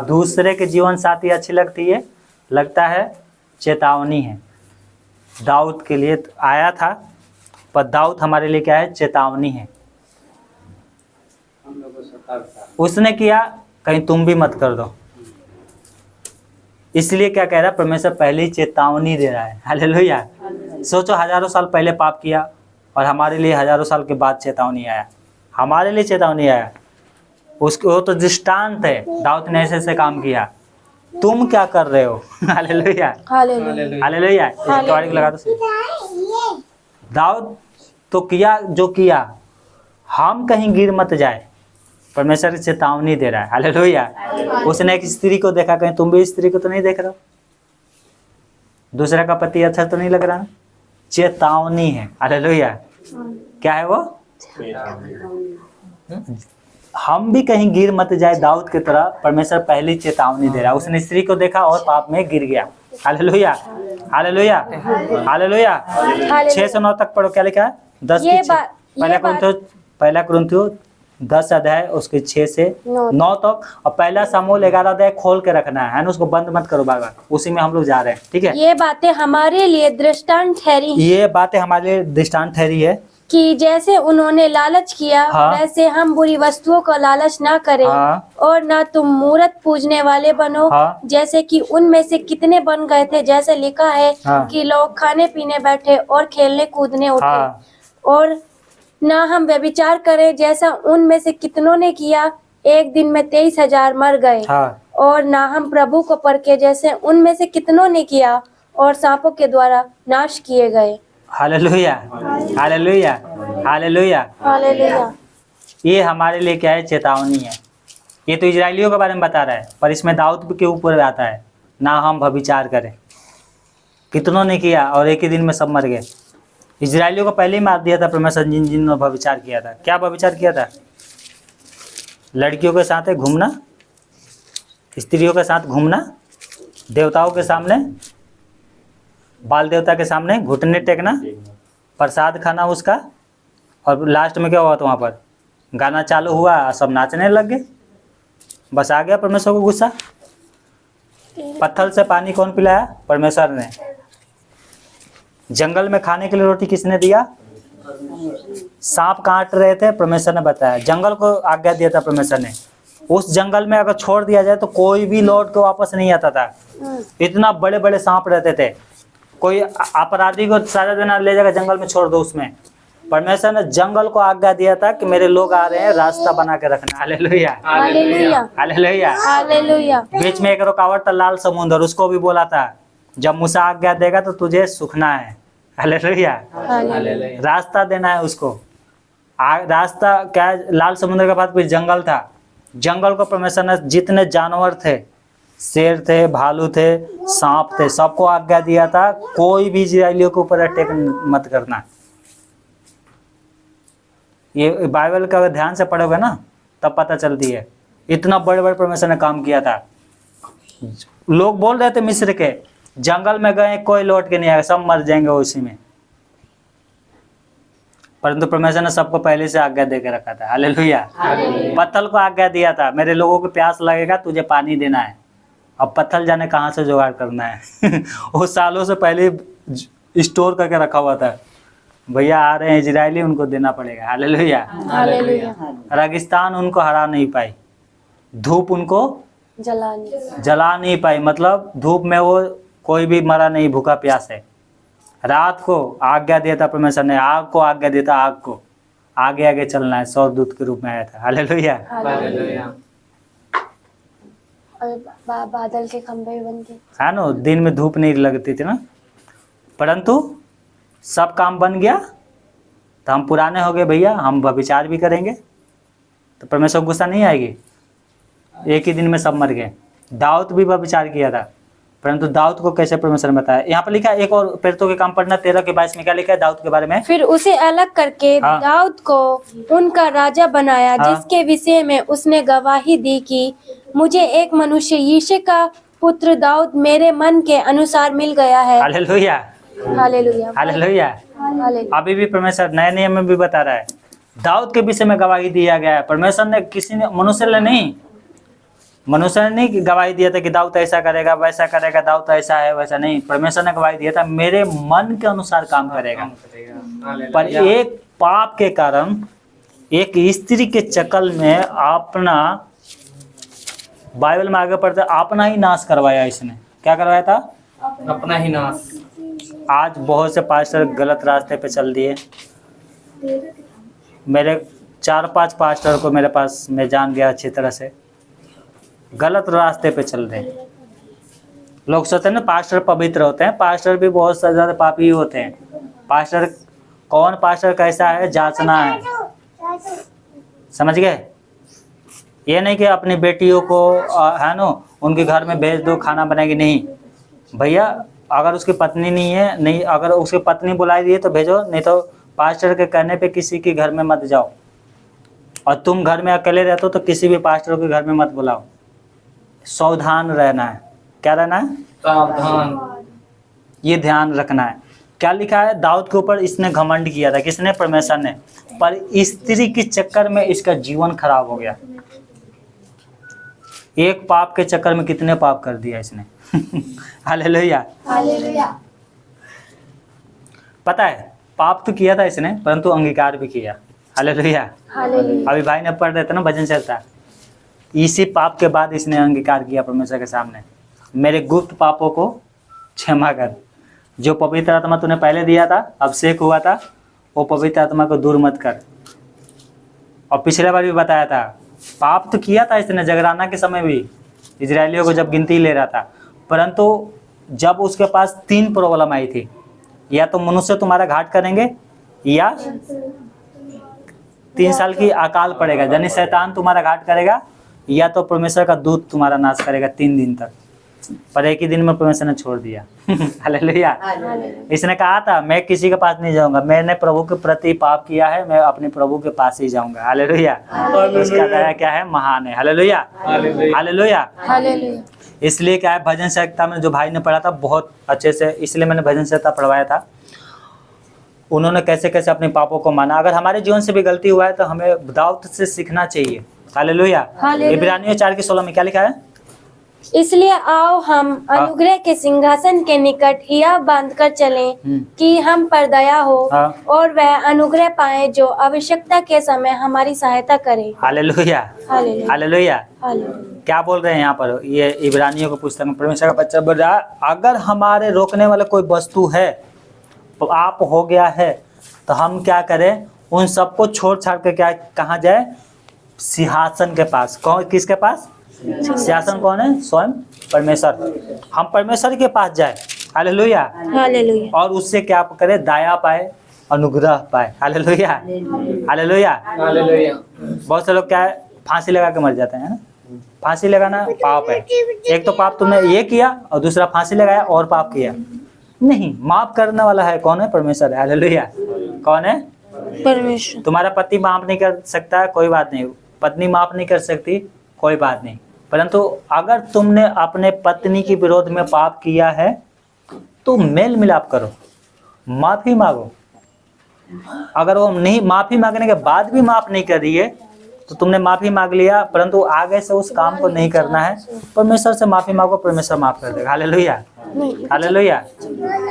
दूसरे के जीवन साथी अच्छी लगती है, लगता है चेतावनी है। दाऊद के लिए आया था, पर दाऊद हमारे लिए क्या है? चेतावनी है। हम लोगों को सतर्कता। उसने किया, कहीं तुम भी मत कर दो। इसलिए क्या कह रहा है? परमेश्वर पहले ही चेतावनी दे रहा है। हालेलुया। सोचो, हजारों साल पहले पाप किया और हमारे लिए हजारों साल के बाद चेतावनी आया। हमारे लिए चेतावनी आया। उसको वो तो दृष्टांत है, दाऊद ने ऐसे ऐसे काम किया, तुम क्या कर रहे हो? Hallelujah, hallelujah. हालेलुया। तारीख लगा दो सही। दाऊद तो किया जो किया, हम कहीं गिर मत जाए, परमेश्वर चेतावनी दे रहा है। हालेलुया। उसने एक स्त्री को देखा, कहीं तुम भी स्त्री को तो नहीं देख रहे हो? दूसरा का पति अच्छा तो नहीं लग रहा? चेतावनी है। हालेलुया। क्या है वो? हम भी कहीं गिर मत जाए, दाऊद की तरह परमेश्वर पहली चेतावनी दे रहा है। उसने स्त्री को देखा और पाप में गिर गया। Hallelujah, hallelujah, hallelujah. 6 से 9 तक पढ़ो, क्या लिखा है? 10 ये की 6। बात- पहला कुरिन्थियों 10 अध्याय उसके 6 से 9 तक, और पहला सामुएल 11 अध्याय खोल के रखना है ना, उसको बंद मत करो बार बार। उसी में हम लोग जा रहे हैं, ठीक है? ये बातें हमारे लिए दृष्टांत ठहरी ये बातें हमारे लिए दृष्टांत ठहरी है कि जैसे उन्होंने लालच किया, हाँ। वैसे हम बुरी वस्तुओं का लालच ना करें। हाँ। और ना तुम मूरत पूजने वाले बनो, हाँ। जैसे कि उनमें से कितने बन गए थे। जैसे लिखा है हाँ। कि लोग खाने पीने बैठे और खेलने कूदने उठे। हाँ। और ना हम व्यभिचार करें, जैसा उनमें से कितनों ने किया, एक दिन में 23,000 मर गए। हाँ। और ना हम प्रभु को परखे, जैसे उनमें से कितनों ने किया और सांपों के द्वारा नाश किए गए। Hallelujah, hallelujah, hallelujah. हालेलुया। ये हमारे लिए क्या है? चेतावनी है। ये तो इजराइलियों के बारे में बता रहा है, पर इसमें दाऊद के ऊपर आता है, ना हम व्यभिचार करें। कितनों ने किया और एक ही दिन में सब मर गए। इजराइलियों को पहले ही मार दिया था परमेश्वर, जिन जिन्होंने व्यभिचार किया था। क्या व्यभिचार किया था? लड़कियों के साथ घूमना, स्त्रियों के साथ घूमना, देवताओं के सामने, बाल देवता के सामने घुटने टेकना, प्रसाद खाना उसका, और लास्ट में क्या हुआ था? वहाँ पर गाना चालू हुआ, सब नाचने लग गए। बस आ गया परमेश्वर को गुस्सा। पत्थर से पानी कौन पिलाया? परमेश्वर ने। जंगल में खाने के लिए रोटी किसने दिया? सांप काट रहे थे, परमेश्वर ने बताया। जंगल को आज्ञा दिया था परमेश्वर ने। उस जंगल में अगर छोड़ दिया जाए तो कोई भी लौट के वापस नहीं आता था। इतना बड़े बड़े सांप रहते थे। कोई अपराधी को सारा दिन ले जाकर जंगल में छोड़ दो उसमें। परमेश्वर ने जंगल को आज्ञा दिया था कि मेरे लोग आ रहे हैं, रास्ता बना के रखना। Hallelujah, hallelujah. हालेलुया। हालेलुया। बीच में एक रुकावट था, लाल समुद्र, उसको भी बोला था जब मूसा आज्ञा देगा तो तुझे सूखना है। Hallelujah, hallelujah. रास्ता देना है उसको। रास्ता क्या है? लाल समुद्र के बाद फिर जंगल था। जंगल को परमेश्वर ने जितने जानवर थे, शेर थे, भालू थे, सांप थे, सबको आज्ञा दिया था कोई भी इजराइलियों के ऊपर अटैक मत करना। ये बाइबल का अगर ध्यान से पढ़ोगे ना तब पता चलती है। इतना बड़े बड़े परमेश्वर ने काम किया था। लोग बोल रहे थे मिस्र के, जंगल में गए कोई लौट के नहीं आएगा, सब मर जाएंगे उसी में। परंतु परमेश्वर ने सबको पहले से आज्ञा दे के रखा था। हालेलुया। पत्थर को आज्ञा दिया था, मेरे लोगों को प्यास लगेगा, तुझे पानी देना है। अब पत्थर जाने कहाँ से जुगाड़ करना है वो सालों से पहले स्टोर करके रखा हुआ था। भैया आ रहे हैं इजरायली, उनको देना पड़ेगा। हालेलुया। हालेलुया। रेगिस्तान उनको हरा नहीं पाई, धूप उनको जलानी। जला नहीं पाई, मतलब धूप में वो कोई भी मरा नहीं भूखा प्यास है। रात को आज्ञा दिया था परमेश्वर ने, आग को आज्ञा दिया था, आग को आगे आगे चलना है, स्वर्गदूत के रूप में आया था। हालेलुया। हालेलुया। और बादल के खंभे बन के, है ना, दिन में धूप नहीं लगती थी ना, परंतु सब काम बन गया तो हम पुराने हो गए भैया, हम व्यभिचार भी करेंगे तो परमेश्वर को गुस्सा नहीं आएगी। एक ही दिन में सब मर गए। दाऊद भी व्यभिचार किया था, परंतु दाऊद को कैसे परमेश्वर ने बताया। यहाँ पर लिखा है, एक और प्रेरितों के काम पढ़ना 13 के 22 में क्या लिखा है दाऊद के बारे में। फिर उसे अलग करके हाँ। दाऊद को उनका राजा बनाया, हाँ। जिसके विषय में उसने गवाही दी कि मुझे एक मनुष्य यिशै का पुत्र दाऊद मेरे मन के अनुसार मिल गया है। हालेलुया। हालेलुया। हालेलुया। हालेलुया। अभी भी परमेश्वर नए नियम में भी बता रहा है, दाऊद के विषय में गवाही दिया गया है। परमेश्वर ने किसी ने, मनुष्य ने नहीं, मनुष्य ने नहीं गवाही दिया था कि दाऊद ऐसा करेगा वैसा करेगा, दाऊद ऐसा है वैसा नहीं। परमेश्वर ने गवाही दिया था मेरे मन के अनुसार काम करेगा। पर एक पाप के कारण, एक स्त्री के चक्कर में अपना, बाइबल में आगे पढ़ते, अपना ही नाश करवाया इसने। क्या करवाया था? अपना ही नाश। आज बहुत से पास्टर गलत रास्ते पे चल दिए। मेरे 4-5 पास्टर को मेरे पास मैं जान गया अच्छी तरह से, गलत रास्ते पे चल रहे हैं। लोग सोचते हैं ना पास्टर पवित्र होते हैं, पास्टर भी बहुत से ज़्यादा पापी होते हैं। पास्टर कौन पास्टर कैसा है जांचना है, समझ गए। ये नहीं कि अपनी बेटियों को है ना उनके घर में भेज दो खाना बनाएगी, नहीं भैया। अगर उसकी पत्नी नहीं है, नहीं अगर उसकी पत्नी बुलाई दी है तो भेजो, नहीं तो पास्टर के कहने पे किसी के घर में मत जाओ। और तुम घर में अकेले रहते हो तो किसी भी पास्टर के घर में मत बुलाओ। सावधान रहना है। क्या रहना है? सावधान। ये ध्यान रखना है। क्या लिखा है? दाऊद के ऊपर इसने घमंड किया था, किसने? परमेश्वर ने। पर स्त्री के चक्कर में इसका जीवन खराब हो गया। एक पाप के चक्कर में कितने पाप कर दिया इसने। हालेलुया। हालेलुया। पता है पाप तो किया था इसने, परंतु अंगीकार भी किया। हालेलुया। हालेलुया। अभी भाई ने पढ़ रहे थे ना भजन चलता, इसी पाप के बाद इसने अंगीकार किया परमेश्वर के सामने, मेरे गुप्त पापों को क्षमा कर। जो पवित्र आत्मा तूने पहले दिया था, अभिषेक हुआ था, वो पवित्र आत्मा को दूर मत कर। और पिछले बार भी बताया था, पाप तो किया था इसने जगराना के समय भी, इजरायलियों को जब गिनती ले रहा था, परंतु जब उसके पास 3 प्रॉब्लम आई थी, या तो मनुष्य तुम्हारा घाट करेंगे, या 3 साल की अकाल पड़ेगा, यानी शैतान तुम्हारा घाट करेगा, या तो परमेश्वर का दूत तुम्हारा नाश करेगा 3 दिन तक। पर एक ही दिन में परमेश्वर ने छोड़ दिया। हालेलुया। इसने कहा था मैं किसी के पास नहीं जाऊंगा, मैंने प्रभु के प्रति पाप किया है, मैं अपने प्रभु के पास ही जाऊंगा। हालेलुया। उसका दया क्या है? महान है। हालेलुया। हालेलुया। हालेलुया। इसलिए क्या है, भजन संहिता में जो भाई ने पढ़ा था बहुत अच्छे से, इसलिए मैंने भजन संहिता पढ़वाया था। उन्होंने कैसे कैसे अपने पापों को माना। अगर हमारे जीवन से भी गलती हुआ है तो हमें दाऊद से सीखना चाहिए। हालेलुया। इब्रानियों 4:16 में क्या लिखा है? इसलिए आओ हम अनुग्रह के सिंहासन के निकट यह बांध कर चलें कि हम पर दया हो और वह अनुग्रह पाए जो आवश्यकता के समय हमारी सहायता करे। हालेलुया। हालेलुया। हालेलुया। हालेलुया। क्या बोल रहे हैं यहाँ पर? ये इब्रानियों की पुस्तक में परमेश्वर का बच्चा बोल रहा है, अगर हमारे रोकने वाला कोई वस्तु है, पाप हो गया है, तो हम क्या करें? उन सबको छोड़ छाड़ के क्या कहाँ जाए? सिंहासन के पास। कौन? किसके पास? सिंहासन कौन है? स्वयं परमेश्वर। हम परमेश्वर के पास जाए। हालेलुया। हालेलुया। और उससे क्या करे? दया पाए, अनुग्रह पाए। हालेलुया। हालेलुया। हालेलुया। बहुत से लोग क्या है, फांसी लगा के मर जाते हैं ना। फांसी लगाना पाप है। एक तो पाप तुमने ये किया और दूसरा फांसी लगाया और पाप किया। नहीं, माफ करने वाला है कौन है? परमेश्वर है। हालेलुया। कौन है? परमेश्वर। तुम्हारा पति माफ नहीं कर सकता, कोई बात नहीं। पत्नी माफ नहीं कर सकती, कोई बात नहीं। परंतु अगर तुमने अपने पत्नी के विरोध में पाप किया है तो मेल मिलाप करो, माफी मांगो। अगर वो नहीं, माफी मांगने के बाद भी माफ नहीं कर रही है तो तुमने माफी मांग लिया, परंतु आगे से उस काम को नहीं करना है। परमेश्वर से माफी मांगो, परमेश्वर माफ कर देगा। Hallelujah, hallelujah,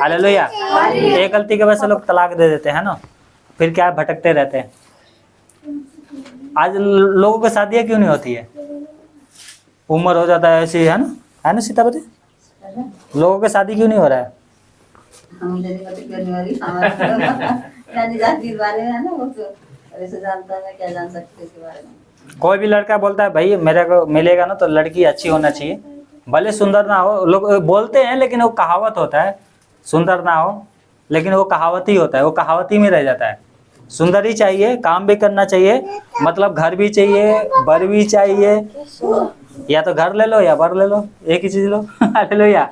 hallelujah. एक गलती की वजह से लोग तलाक दे देते हैं ना, फिर क्या है, भटकते रहते हैं। आज लोगों की शादियां क्यों नहीं होती है? उम्र हो जाता है ऐसी, है ना सीतापति? लोगों की शादी क्यों नहीं हो रहा है? मुझे नहीं पता क्यों नहीं हो रही, हमारा जानी जाती के बारे में है ना, वो तो वैसे जानता है, मैं क्या जान सकती इसके बारे में। कोई भी लड़का बोलता है भाई मेरे को मिलेगा ना तो लड़की अच्छी होना चाहिए, भले सुंदर ना हो। लोग बोलते हैं लेकिन वो कहावत होता है, सुंदर ना हो लेकिन वो कहावत ही होता है, वो कहावत ही में रह जाता है। सुंदर ही चाहिए, काम भी करना चाहिए, मतलब घर भी चाहिए, बर भी चाहिए। या तो घर ले लो या बर ले लो, एक ही चीज लो। ले लो या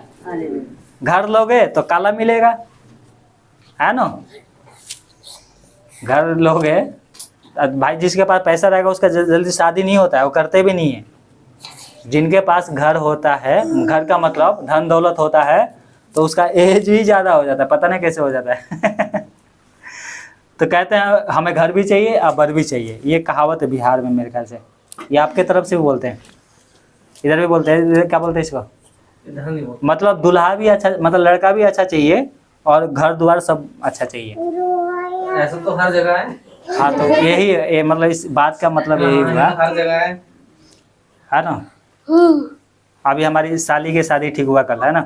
घर लोगे तो काला मिलेगा, है ना? घर लोगे भाई, जिसके पास पैसा रहेगा उसका जल्दी शादी नहीं होता है, वो करते भी नहीं है। जिनके पास घर होता है, घर का मतलब धन दौलत होता है, तो उसका एज भी ज्यादा हो जाता है, पता नहीं कैसे हो जाता है। तो कहते हैं हमें घर भी चाहिए और बर भी चाहिए, ये कहावत है बिहार में मेरे ख्याल से। ये आपके तरफ से भी बोलते हैं, इधर भी बोलते हैं। इधर क्या बोलते हैं इसको? मतलब दूल्हा भी अच्छा, मतलब लड़का भी अच्छा चाहिए और घर द्वार सब अच्छा चाहिए। ऐसा तो हर जगह है। हाँ, तो यही ये मतलब इस बात का मतलब यही हुआ, हर जगह है ना? अभी हमारी साली की शादी ठीक हुआ कल, है ना?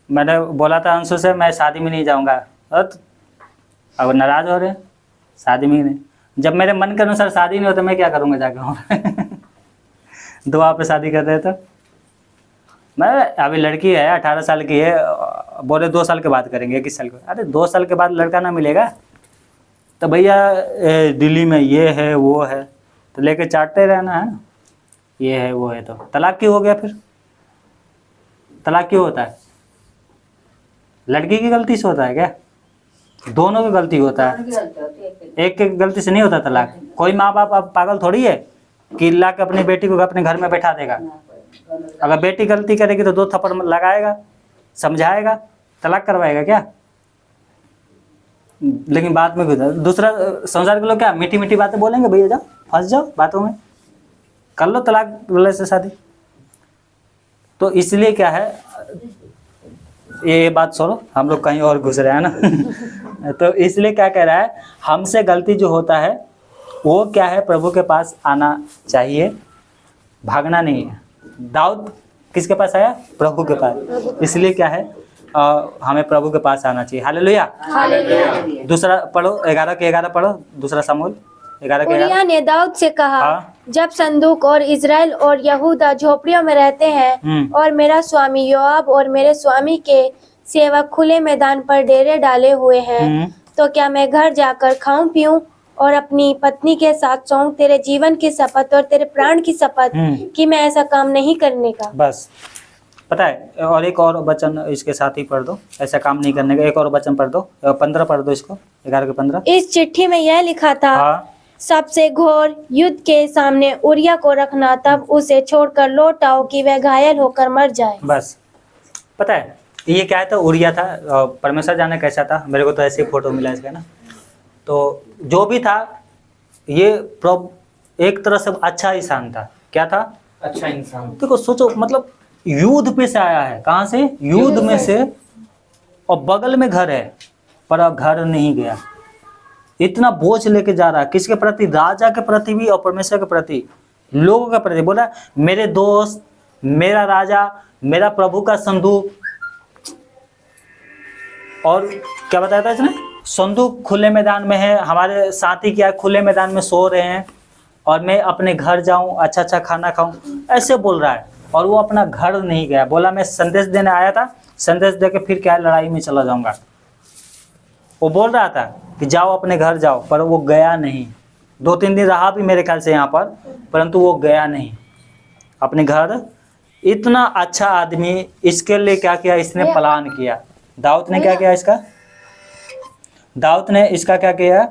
मैंने बोला था अंशु से मैं शादी में नहीं जाऊंगा, अब नाराज हो रहे हैं, शादी में ही नहीं। जब मेरे मन के अनुसार शादी नहीं होता मैं क्या करूंगा जाके वहाँ? दुआ पे शादी कर रहे तो मैं, अभी लड़की है 18 साल की है, बोले 2 साल के बाद करेंगे, 21 साल के। अरे 2 साल के बाद लड़का ना मिलेगा तो भैया दिल्ली में ये है वो है, तो लेके चाटते रहना है, ये है वो है। तो तलाक क्यों हो गया फिर? तलाक क्यों होता है? लड़की की गलती से होता है क्या? दोनों की गलती होता है, एक की गलती से नहीं होता तलाक। कोई माँ बाप अब पागल थोड़ी है कि ला के अपनी बेटी को अपने घर में बैठा देगा। अगर बेटी गलती करेगी तो 2 थप्पड़ लगाएगा, समझाएगा, तलाक करवाएगा क्या? लेकिन बाद में दूसरा संसार के लोग क्या मीठी मीठी बातें बोलेंगे, भैया जाओ फंस जाओ बातों में, कर लो तलाक वाले से शादी। तो इसलिए क्या है, ये बात छोड़ो, हम लोग कहीं और घुस रहे हैं ना। तो इसलिए क्या कह रहा है, हमसे गलती जो होता है वो क्या है, प्रभु के पास आना चाहिए, भागना नहीं है। दाऊद किसके पास आया? प्रभु के पास। इसलिए क्या है, हमें प्रभु के पास आना चाहिए। Hallelujah, hallelujah. दूसरा पढ़ो, 11 के 11 पढ़ो, दूसरा समूएल 11 के 11। उरिय्याह ने दाऊद से कहा, हाँ। जब संदूक और इजराइल और यहूदा झोपड़ियों में रहते हैं और मेरा स्वामी योआब और मेरे स्वामी के सेवक खुले मैदान पर डेरे डाले हुए हैं, तो क्या मैं घर जाकर खाऊं पीऊं और अपनी पत्नी के साथ सोऊं? तेरे जीवन की शपथ और तेरे प्राण की शपथ कि मैं ऐसा काम नहीं करने का। बस पता है। और एक और वचन इसके साथ ही पढ़ दो, ऐसा काम नहीं करने का। एक और वचन पढ़ दो, 15 पढ़ दो इसको, 11 के 15। इस चिट्ठी में यह लिखा था, हाँ। सबसे घोर युद्ध के सामने उरिय्याह को रखना, तब उसे छोड़कर लौट आओ कि वह घायल होकर मर जाए। बस पता है ये क्या है, तो उरिय्याह था, परमेश्वर जाने कैसा था, मेरे को तो ऐसे ही फोटो मिला इसका ना। तो जो भी था ये एक तरह से अच्छा इंसान था। क्या था? अच्छा इंसान। देखो सोचो, मतलब युद्ध पे से आया है, कहाँ से? युद्ध में से, और बगल में घर है पर अब घर नहीं गया। इतना बोझ लेके जा रहा है, किसके प्रति? राजा के प्रति भी और परमेश्वर के प्रति, लोगों के प्रति। बोला मेरे दोस्त, मेरा राजा, मेरा प्रभु का संदूक। और क्या बताया था इसने? संदूक खुले मैदान में है, हमारे साथी क्या खुले मैदान में सो रहे हैं, और मैं अपने घर जाऊं, अच्छा अच्छा खाना खाऊं, ऐसे बोल रहा है। और वो अपना घर नहीं गया। बोला मैं संदेश देने आया था, संदेश दे के फिर क्या लड़ाई में चला जाऊंगा। वो बोल रहा था कि जाओ अपने घर जाओ, पर वो गया नहीं। 2-3 दिन रहा भी मेरे ख्याल से यहाँ पर, परंतु वो गया नहीं अपने घर। इतना अच्छा आदमी, इसके लिए क्या किया इसने? प्लान किया। दाऊद ने क्या किया इसका? दाऊद ने इसका क्या किया?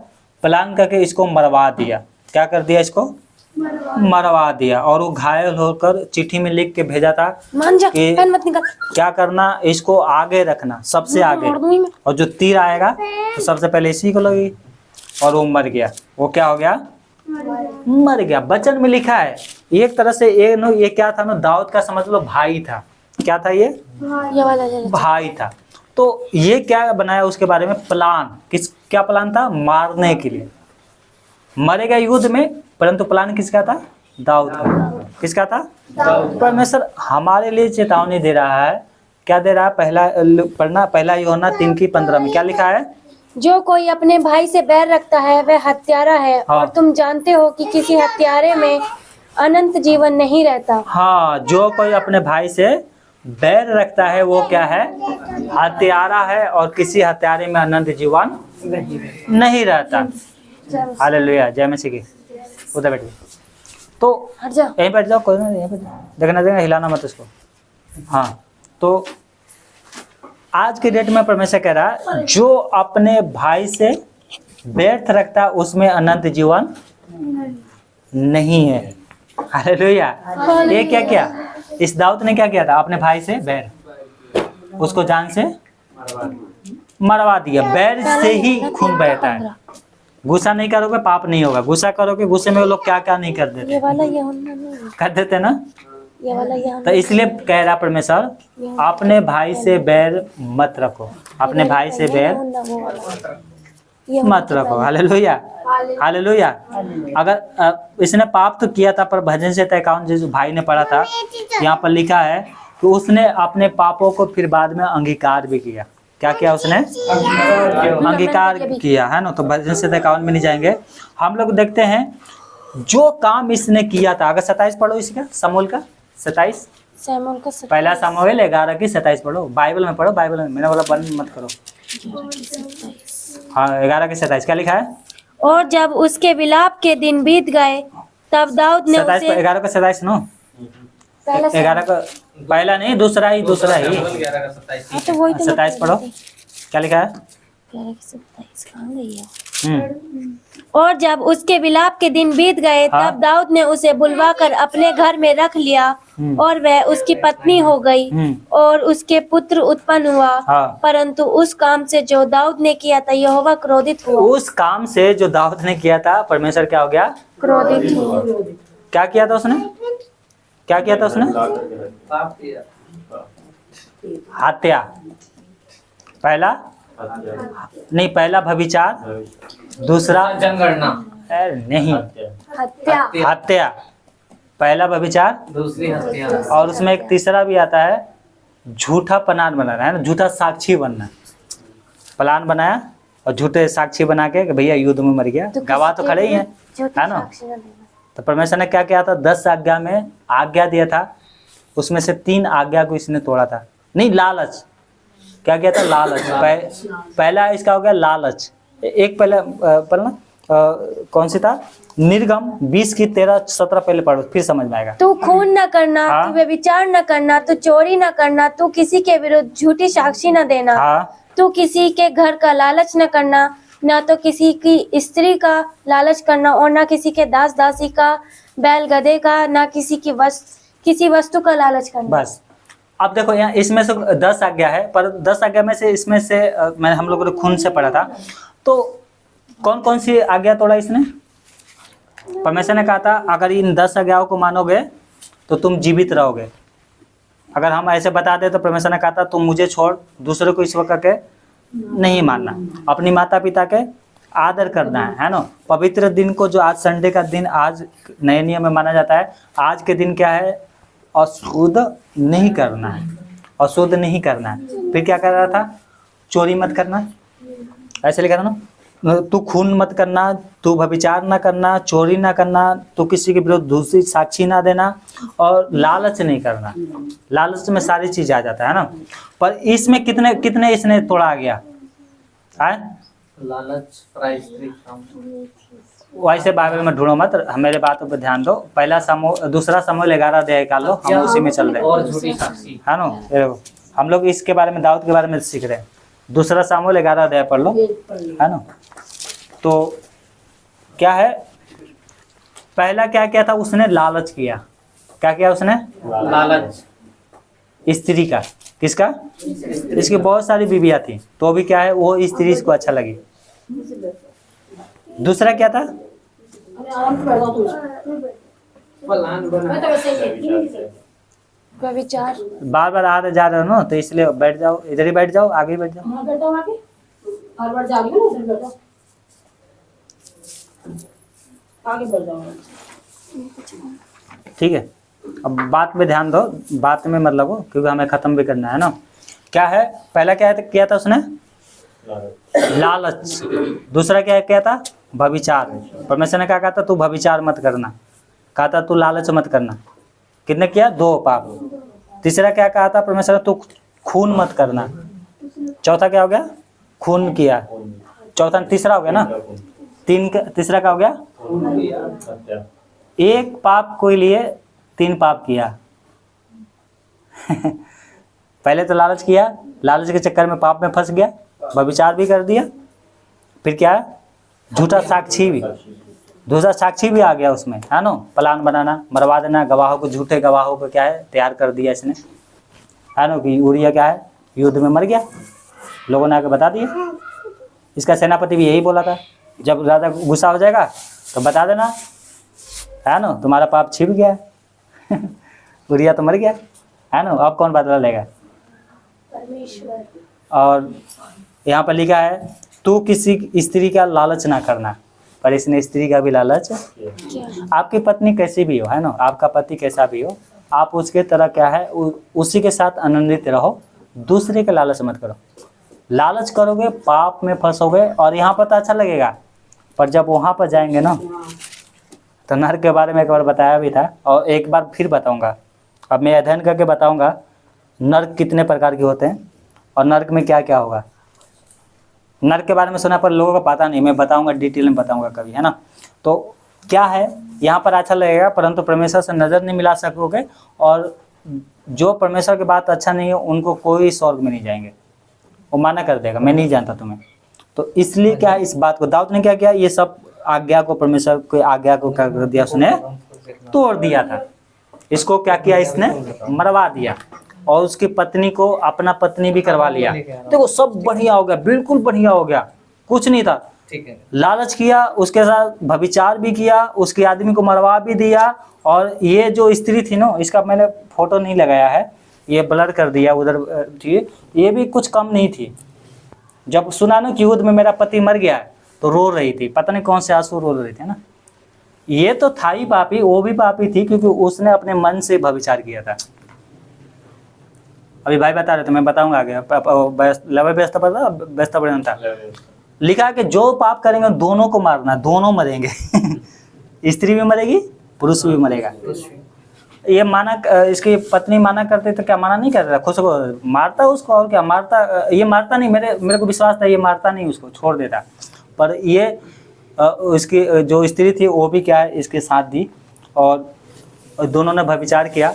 प्लान करके इसको मरवा दिया। क्या कर दिया? इसको मरवा दिया। और वो घायल होकर चिट्ठी में लिख के भेजा था कि क्या करना, इसको आगे रखना, सबसे आगे, और जो तीर आएगा तो सबसे पहले इसी को लगी। और वो मर गया। वो क्या हो गया? मर गया। वचन में लिखा है एक तरह से ये क्या था ना, दाऊद का समझ लो भाई था। क्या था ये वाला ले लो। भाई था। तो ये क्या बनाया उसके बारे में प्लान, क्या प्लान था, मारने के लिए। मरेगा युद्ध में, परंतु प्लान किसका था, दाऊद का। किसका था, परमेश्वर हमारे लिए चेतावनी दे रहा है। क्या दे रहा है, पहला यूहन्ना 3:15 में क्या लिखा है, जो कोई अपने भाई से बैर रखता है वह हत्यारा है। हाँ। और तुम जानते हो कि किसी हत्यारे में अनंत जीवन नहीं रहता। हाँ, जो कोई अपने भाई से बैर रखता है वो क्या है, हत्यारा है, और किसी हत्यारे में अनंत जीवन नहीं रहता। हालेलुया, जय मसीह की। उधर बैठिए, तो हट जा। यहीं बैठ जाओ, कोई ना, यहीं बैठ जाओ, देखना हिलाना मत उसको। हाँ, तो आज के डेट में परमेश्वर कह रहा है जो अपने भाई से व्यर्थ रखता है उसमें अनंत जीवन नहीं है। हालेलुया। ये क्या किया, इस दाऊद ने क्या किया था, अपने भाई से बैर, उसको जान से मरवा दिया। बैर से ही खून बहता है। गुस्सा नहीं करोगे पाप नहीं होगा, गुस्सा करोगे, गुस्से में वो लोग क्या क्या नहीं कर देते, ये वाला यूहन्ना नहीं, कर देते ना। ये वाला यूहन्ना। तो इसलिए कह रहा परमेश्वर अपने भाई से बैर मत रखो, अपने भाई से बैर मत रखो। Hallelujah, hallelujah. अगर इसने पाप तो किया था, पर भजन से 51 जो भाई ने पढ़ा था, यहाँ पर लिखा है कि उसने अपने पापों को फिर बाद में अंगीकार भी किया। क्या किया उसने, अंगीकार किया, है ना। तो भजन से 51 में नहीं जाएंगे हम लोग, देखते हैं जो काम इसने किया था। अगर 27 पढ़ो इसका, समूएल का 27, शमूएल का पहला समूएल 11:27 पढ़ो, बाइबल में पढ़ो, बाइबल में, मैंने बोला बंद मत करो। हाँ, 11:27 क्या लिखा है, और जब उसके विलाप के दिन बीत गए तब दाऊद ने 27 उसे 11:27 नो, पहला 11 का पहला नहीं, दूसरा ही हाँ, तो वही तो 27 पढ़ो, क्या लिखा है। 11:27 कहाँ गई है? और जब उसके विलाप के दिन बीत गए हाँ। तब दाऊद ने उसे बुलवाकर अपने घर में रख लिया, और वह उसकी पत्नी हो गई, और उसके पुत्र उत्पन्न हुआ। हाँ। परंतु उस काम से जो दाऊद ने किया था यहोवा क्रोधित हुआ। उस काम से जो दाऊद ने किया था परमेश्वर क्या हो गया, क्रोधित हुआ। क्या किया था उसने, क्या किया था उसने, पाप किया। हत्या, पहला नहीं, पहला भविचार, दूसरा जनगणना, नहीं, हत्या। हत्या, पहला व्यभिचार, दूसरी हत्या, और उसमें एक तीसरा भी आता है, झूठा प्लान बनाना, है ना, झूठा साक्षी बनना। प्लान बनाया और झूठे साक्षी बना के कि भैया युद्ध में मर गया, गवाह तो खड़े ही हैं, है ना। तो परमेश्वर ने क्या किया था, 10 आज्ञा में आज्ञा दिया था, उसमें से 3 आज्ञा को इसने तोड़ा था। नहीं, लालच, क्या किया था, लालच। पहला इसका हो गया लालच। एक पहला कौन सी था, निर्गम 20:13-17 पहले पढ़ो, फिर समझ में आएगा। तू खून न करना, हाँ। तू व्यभिचार न करना, तू चोरी न करना, तू किसी के विरुद्ध झूठी साक्षी न देना, हाँ, तू किसी के घर का लालच न करना, न तो किसी की स्त्री का लालच करना, और न किसी के दास दासी का, बैल गधे का, न किसी वस्तु का लालच करना। बस। अब देखो यहाँ इसमें से 10 आज्ञा है, पर 10 आज्ञा में से इसमें से मैंने हम लोगों ने खून से पढ़ा था, तो कौन कौन सी आज्ञा तोड़ा इसने। परमेश्वर ने कहा था अगर इन 10 आज्ञाओं को मानोगे तो तुम जीवित रहोगे। अगर हम ऐसे बता दे तो परमेश्वर ने कहा था तुम मुझे छोड़ दूसरे को ईश्वर करके नहीं मानना, अपनी माता पिता के आदर करना है ना। पवित्र दिन को, जो आज संडे का दिन आज नए नियम में माना जाता है, आज के दिन क्या है, अशुद्ध नहीं करना है, अशुद्ध नहीं करना है। फिर क्या कर रहा था, चोरी मत करना, ऐसे लिखा था ना, तू खून मत करना, तू व्यभिचार ना करना, चोरी ना करना, तू किसी के विरुद्ध दूसरी साक्षी ना देना, और लालच नहीं करना। लालच में सारी चीज आ जाता है ना। पर इसमें कितने कितने इसने तोड़ा गया है, लालच, प्राइस, वैसे बाइबल में ढूंढो मत, मेरे बातों पर ध्यान दो। पहला दूसरा समूएल 11 निकाल लो, हम उसी में चल रहे हैं, और झूठी साक्षी, है ना। ये देखो, हम लोग इसके बारे में, दाऊद के बारे में सीख रहे हैं। दूसरा समूएल 11 पढ़ लो, है ना। तो क्या है, पहला क्या किया था उसने, लालच किया। क्या किया उसने, लालच, स्त्री का, किसका, इसकी बहुत सारी बीवियां थी, तो भी क्या है, वो स्त्री इसको अच्छा लगी। दूसरा क्या था, प्लान बना व्यभिचार। बार बार आ रहे जा रहे हो ना, तो इसलिए बैठ जाओ, इधर ही बैठ जाओ, आगे ही बैठ जाओ। ठीक है, अब बात में ध्यान दो, बात में मत लगो, क्योंकि हमें खत्म भी करना है ना। क्या है, पहला क्या किया था उसने? लालच। दूसरा क्या किया था? व्यभिचार। परमेश्वर ने क्या कहा था? तू व्यभिचार मत करना, कहा था तू लालच मत करना। कितने किया? 2 पाप। तीसरा क्या कहा था परमेश्वर ने? तू खून मत करना। चौथा क्या हो गया? खून किया। चौथा तीसरा हो गया ना। तीसरा क्या हो गया? एक पाप को लिए 3 पाप किया। पहले तो लालच किया, लालच के चक्कर में पाप में फंस गया, व्यभिचार भी कर दिया। फिर क्या है? झूठा साक्षी भी आ गया उसमें, है ना। प्लान बनाना, मरवा देना गवाहों को, झूठे गवाहों को क्या है तैयार कर दिया इसने, है ना। कि यूरिया क्या है युद्ध में मर गया, लोगों ने आके बता दिया। इसका सेनापति भी यही बोला था, जब ज़्यादा गुस्सा हो जाएगा तो बता देना, है ना, तुम्हारा पाप छिप गया है। यूरिया तो मर गया, है ना, अब कौन बदला लेगा? परमेश्वर। और यहाँ पर लिखा है तू किसी स्त्री का लालच ना करना, पर इसने स्त्री का भी लालच। आपकी पत्नी कैसी भी हो, है ना, आपका पति कैसा भी हो, आप उसके तरह क्या है उसी के साथ आनंदित रहो, दूसरे का लालच मत करो। लालच करोगे पाप में फंसोगे, और यहाँ पर तो अच्छा लगेगा, पर जब वहाँ पर जाएंगे ना, तो नरक के बारे में एक बार बताया भी था, और एक बार फिर बताऊँगा। अब मैं अध्ययन करके बताऊँगा नरक कितने प्रकार के होते हैं, और नरक में क्या क्या होगा। नरक के बारे में सुना पर लोगों को पता नहीं, मैं बताऊंगा, डिटेल में बताऊंगा कभी, है ना। तो क्या है, यहाँ पर अच्छा लगेगा, परंतु परमेश्वर से नज़र नहीं मिला सकोगे, और जो परमेश्वर की बात अच्छा नहीं है उनको कोई स्वर्ग में नहीं जाएंगे, वो माना कर देगा मैं नहीं जानता तुम्हें। तो इसलिए क्या है, इस बात को दाऊद ने क्या किया, ये सब आज्ञा को, परमेश्वर की आज्ञा को क्या कर दिया उसने? तोड़ दिया था। इसको क्या किया इसने? मरवा दिया, और उसकी पत्नी को अपना पत्नी भी करवा लिया। देखो सब बढ़िया हो गया, बिल्कुल बढ़िया हो गया, कुछ नहीं था। ठीक है, लालच किया, उसके साथ व्यभिचार भी किया, उसके आदमी को मरवा भी दिया। और ये जो स्त्री थी ना, इसका मैंने फोटो नहीं लगाया है, ये ब्लर कर दिया उधर थी, ये भी कुछ कम नहीं थी। जब सुना ना कि युद्ध में मेरा पति मर गया है, तो रो रही थी, पता नहीं कौन से आंसू रो रही थी ना। ये तो था ही पापी, वो भी पापी थी, क्योंकि उसने अपने मन से व्यभिचार किया था। अभी भाई बता रहे थे, मैं बताऊंगा आगे। लव व्यवस्था पता, व्यवस्था बढ़िया था, लिखा है कि जो पाप करेंगे दोनों को मारना, दोनों मरेंगे। स्त्री भी मरेगी, पुरुष भी मरेगा। ये माना, इसकी पत्नी माना करते तो क्या माना नहीं करता, खुद को मारता उसको, और क्या मारता, ये मारता नहीं, मेरे को विश्वास था ये मारता नहीं, उसको छोड़ देता। पर ये उसकी जो स्त्री थी वो भी क्या है इसके साथ दी, और दोनों ने व्यभिचार किया।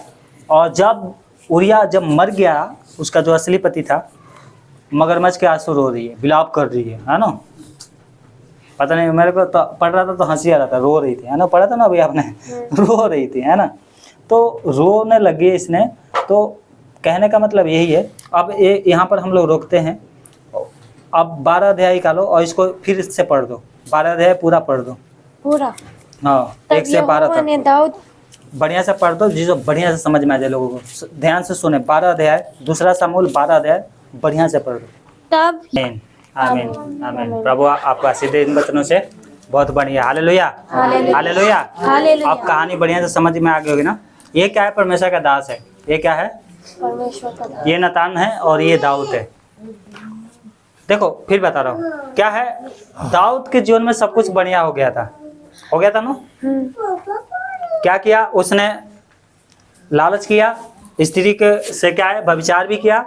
और जब उरिया जब मर गया, उसका जो असली पति था, मगरमच्छ के आंसू रो रही है, विलाप कर रही है ना। पता नहीं, मेरे को तो पढ़ रहा था तो हंसी आ रहा था, रो रही थी, है ना, पढ़ा था ना अभी आपने। रो रही थी, है ना, तो रोने लगी इसने। तो कहने का मतलब यही है। अब यहाँ पर हम लोग रोकते हैं। अब 12 अध्याय निकालो और इसको फिर से पढ़ दो, 12 अध्याय पूरा पढ़ दो पूरा। हाँ, 1 से 12 यहोवा ने तक दाऊद बढ़िया से पढ़ दो, जिसको बढ़िया से समझ में आ जाए लोगों को। ध्यान से सुने, 12 अध्याय, दूसरा शमूएल 12 अध्याय बढ़िया से पढ़ दो। तब आमीन आमीन आमीन। प्रभु आपको आशीष दे इन वचनों से, बहुत बढ़िया। Hallelujah hallelujah. हालेलुया। अब कहानी बढ़िया से समझ में आ गई होगी ना। ये क्या है? परमेश्वर का दास है। ये क्या है? परमेश्वर का दास। ये नातान है और ये दाऊद है। देखो फिर बता रहा हूँ क्या है। दाऊद के जीवन में सब कुछ बढ़िया हो गया था ना। क्या किया उसने? लालच किया, स्त्री के से क्या है व्यभिचार भी किया,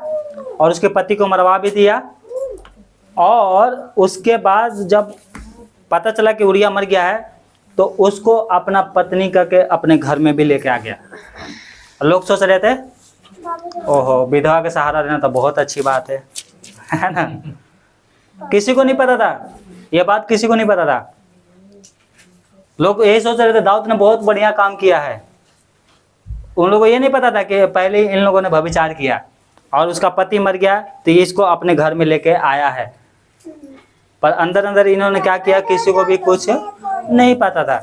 और उसके पति को मरवा भी दिया। और उसके बाद जब पता चला कि उरिया मर गया है, तो उसको अपना पत्नी करके अपने घर में भी लेके आ गया। लोग सोच रहे थे ओहो विधवा के सहारा रहना तो बहुत अच्छी बात है ना। किसी को नहीं पता था ये बात, किसी को नहीं पता था। लोग यही सोच रहे थे दाऊद ने बहुत बढ़िया काम किया है। उन लोगों को ये नहीं पता था कि पहले इन लोगों ने व्यभिचार किया और उसका पति मर गया, तो ये इसको अपने घर में लेके आया है। पर अंदर अंदर इन्होंने क्या किया, किसी को भी कुछ नहीं पता था।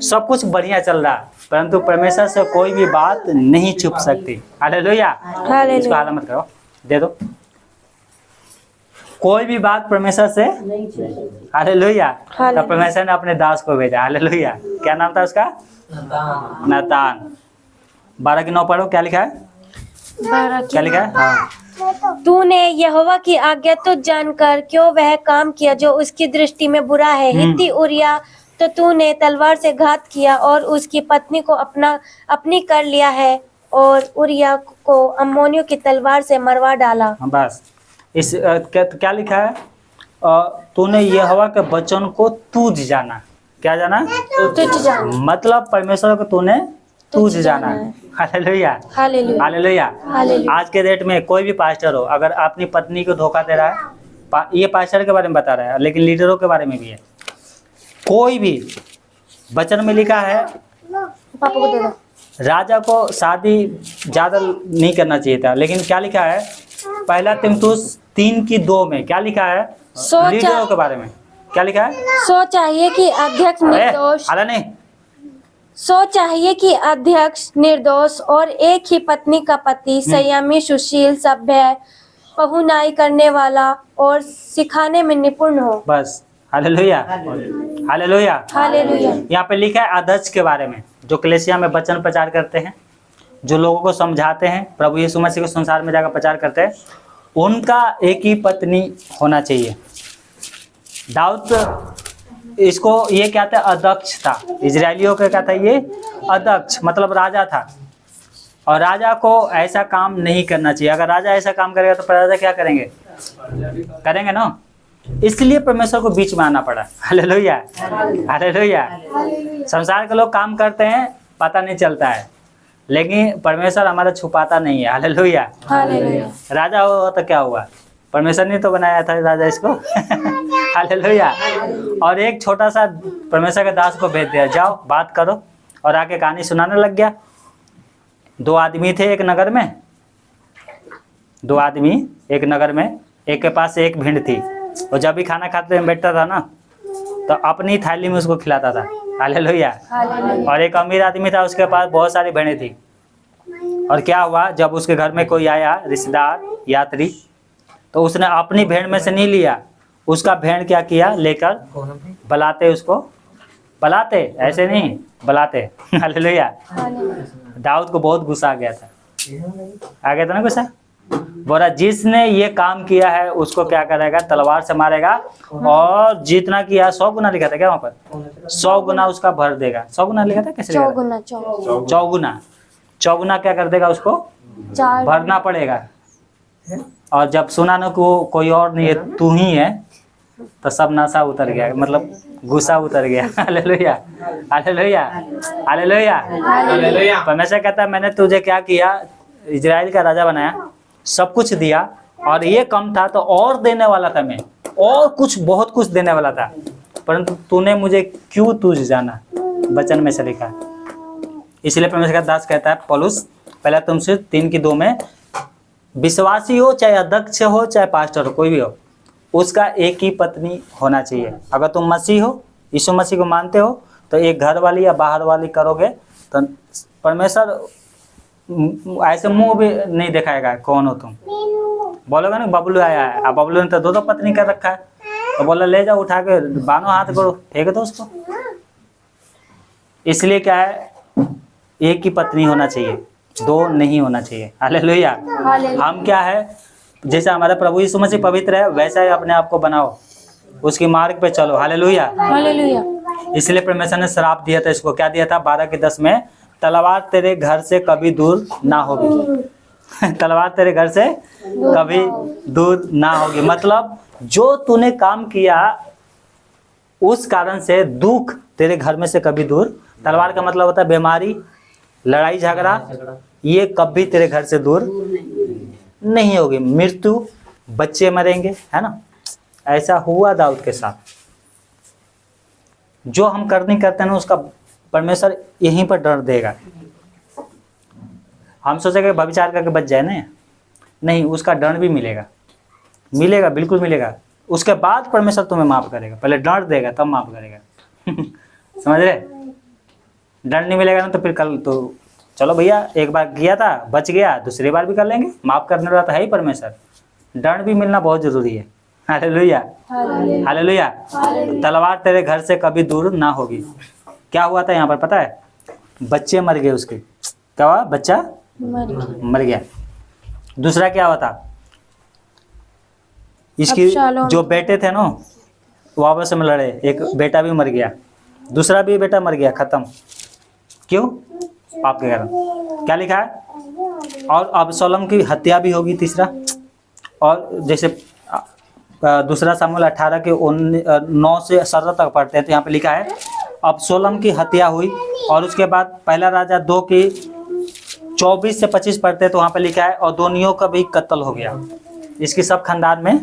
सब कुछ बढ़िया चल रहा, परंतु परमेश्वर से कोई भी बात नहीं छुप सकती। हालेलुया। हालेलुया। इसको हाला मत करो, दे दो। कोई भी बात परमेश्वर से, हालेलुया। तो परमेश्वर ने अपने दास को भेजा। हालेलुया। क्या नाम था उसका? नातान। 12:9 पढ़ो, क्या लिखा है? क्या लिखा है? हाँ। तूने यहोवा की आज्ञा तो जानकर क्यों वह काम किया जो उसकी दृष्टि में बुरा है। हित्ती उरिया तो तूने तलवार से घात किया और उसकी पत्नी को अपनी कर लिया है, और उरिया को अम्मोनियों की तलवार से मरवा डाला। हाँ, बस इस क्या लिखा है? तूने यहोवा के वचन को तुझ जाना। क्या जाना? तुझ जाना। मतलब परमेश्वर को तूने तुझ जाना। हालेलुया। हालेलुया। हालेलुया। हालेलुया। आज के डेट में कोई भी पास्टर हो, अगर अपनी पत्नी को धोखा दे रहा है, ये पास्टर के बारे में बता रहा है, लेकिन लीडरों के बारे में भी है। कोई भी वचन में लिखा है, पापा को दे दो। राजा को शादी ज्यादा नहीं करना चाहिए था, लेकिन क्या लिखा है? पहला तिमुथियुस 3:2 में क्या लिखा है? लीडरों के बारे में क्या लिखा है? सो चाहिए कि अध्यक्ष निर्दोष आला नहीं, सो चाहिए कि अध्यक्ष निर्दोष और एक ही पत्नी का पति संयमी, सुशील, सभ्य, पहुनाई करने वाला और सिखाने में निपुण हो। बस। हालेलुया। हालेलुया। हालेलुया। यहाँ पे लिखा है अध्यक्ष के बारे में, जो कलीसिया में वचन प्रचार करते हैं, जो लोगों को समझाते हैं, प्रभु यीशु मसीह को संसार में जाकर प्रचार करते हैं, उनका एक ही पत्नी होना चाहिए। दाऊद, इसको ये क्या था? अध्यक्ष था। इजरायलियों का क्या था? ये अध्यक्ष, मतलब राजा था। और राजा को ऐसा काम नहीं करना चाहिए। अगर राजा ऐसा काम करेगा तो प्रजा क्या करेंगे? करेंगे ना। इसलिए परमेश्वर को बीच में आना पड़ा। हालेलुया। हालेलुया। संसार के लोग काम करते हैं, पता नहीं चलता है, लेकिन परमेश्वर हमारा छुपाता नहीं है। हालेलुया। हालेलुया। राजा हुआ तो क्या हुआ? परमेश्वर ने तो बनाया था राजा इसको। हालेलुया। और एक छोटा सा परमेश्वर के दास को भेज दिया, जाओ बात करो, और आके कहानी सुनाने लग गया। 2 आदमी थे एक नगर में। 2 आदमी एक नगर में, एक के पास एक भेड़ थी। और जब भी खाना खाते बैठता था ना, तो अपनी थाली में उसको खिलाता था। हालेलुया। और एक अमीर आदमी था, उसके पास बहुत सारी भेड़ें थी। और क्या हुआ, जब उसके घर में कोई आया रिश्तेदार, यात्री, तो उसने अपनी भेड़ में से नहीं लिया, उसका भेड़ क्या किया? लेकर बलाते, उसको बलाते, ऐसे नहीं बलाते। हालेलुया। दाऊद को बहुत गुस्सा आ गया था। आ गया था ना गुस्सा? बोला जिसने ये काम किया है उसको क्या करेगा? तलवार से मारेगा, और जितना किया 100 गुना लिखा था क्या वहाँ पर? 100 गुना उसका भर देगा। 100 गुना लिखा था, कैसे? चौगुना। चौगुना क्या कर देगा? उसको भरना पड़ेगा। और जब सुना ना को कोई और नहीं है, तू ही है, तो सब नशा उतर गया, मतलब गुस्सा उतर गया। हालेलुया। हालेलुया। हालेलुया। हालेलुया। परमेश्वर कहता है मैंने तुझे क्या किया? इजराइल का राजा बनाया, सब कुछ दिया, और ये कम था तो और देने वाला था मैं, और कुछ बहुत कुछ देने वाला था, परंतु तूने मुझे क्यों तुझ जाना? वचन में से लिखा। इसलिए परमेश्वर का दास कहता है पौलुस, पहला तुमसे 3:2 में, विश्वासी हो, चाहे अध्यक्ष हो, चाहे पास्टर हो, कोई भी हो, उसका एक ही पत्नी होना चाहिए। अगर तुम मसीह हो, यीशु मसीह को मानते हो, तो एक घर वाली या बाहर वाली करोगे तो परमेश्वर ऐसे मुंह भी नहीं दिखाएगा कौन हो तुम। बोलोगे ना बबलू आया है, अब बबलू ने तो 2 पत्नी कर रखा है, तो बोला ले जाओ उठा के बानो हाथ करो, फेंक दो उसको। इसलिए क्या है? एक ही पत्नी होना चाहिए, 2 नहीं होना चाहिए। हालेलुया। हम क्या है? जैसे हमारा प्रभु यीशु मसीह पवित्र है, वैसा ही अपने आप को बनाओ, उसकी मार्ग पे चलो। हालेलुया। हालेलुया। इसलिए परमेश्वर ने श्राप दिया था इसको, क्या दिया था? 12:10 में, तलवार तेरे घर से कभी दूर ना होगी। तलवार तेरे घर से कभी दूर ना होगी, मतलब जो तूने काम किया उस कारण से दुख तेरे घर में से कभी दूर। तलवार का मतलब होता है बीमारी, लड़ाई झगड़ा, ये कभी तेरे घर से दूर नहीं होगी। मृत्यु, बच्चे मरेंगे, है ना? ऐसा हुआ दाऊद के साथ। जो हम करनी करते हैं ना, उसका परमेश्वर यहीं पर डर देगा। हम सोचेंगे व्यभिचार करके बच जाए ना, नहीं, उसका दंड भी मिलेगा, मिलेगा, बिल्कुल मिलेगा। उसके बाद परमेश्वर तुम्हें माफ करेगा, पहले दंड देगा तब माफ करेगा। समझ रहे? दंड नहीं मिलेगा ना तो फिर कल तो चलो भैया एक बार किया था बच गया, दूसरी बार भी कर लेंगे, माफ करने वाला तो है ही परमेश्वर। दंड भी मिलना बहुत जरूरी है। Hallelujah hallelujah. तलवार तेरे घर से कभी दूर ना होगी। क्या हुआ था यहाँ पर पता है? बच्चे मर गए उसके। क्या हुआ? बच्चा मर गया। दूसरा क्या हुआ था? इसकी अबशालोम। जो बेटे थे ना वो आपस में लड़े, एक बेटा भी मर गया, दूसरा भी बेटा मर गया, खत्म। क्यों? पाप के कारण। क्या लिखा है? और अबशालोम की हत्या भी होगी, तीसरा। और जैसे दूसरा सामुएल 18 के 9 से 17 तक पढ़ते हैं तो यहाँ पे लिखा है अबशालोम की हत्या हुई। और उसके बाद पहला राजा 2 की 24 से 25 पढ़ते हैं तो वहाँ पे लिखा है और दोनियों का भी कत्ल हो गया। इसकी सब खानदान में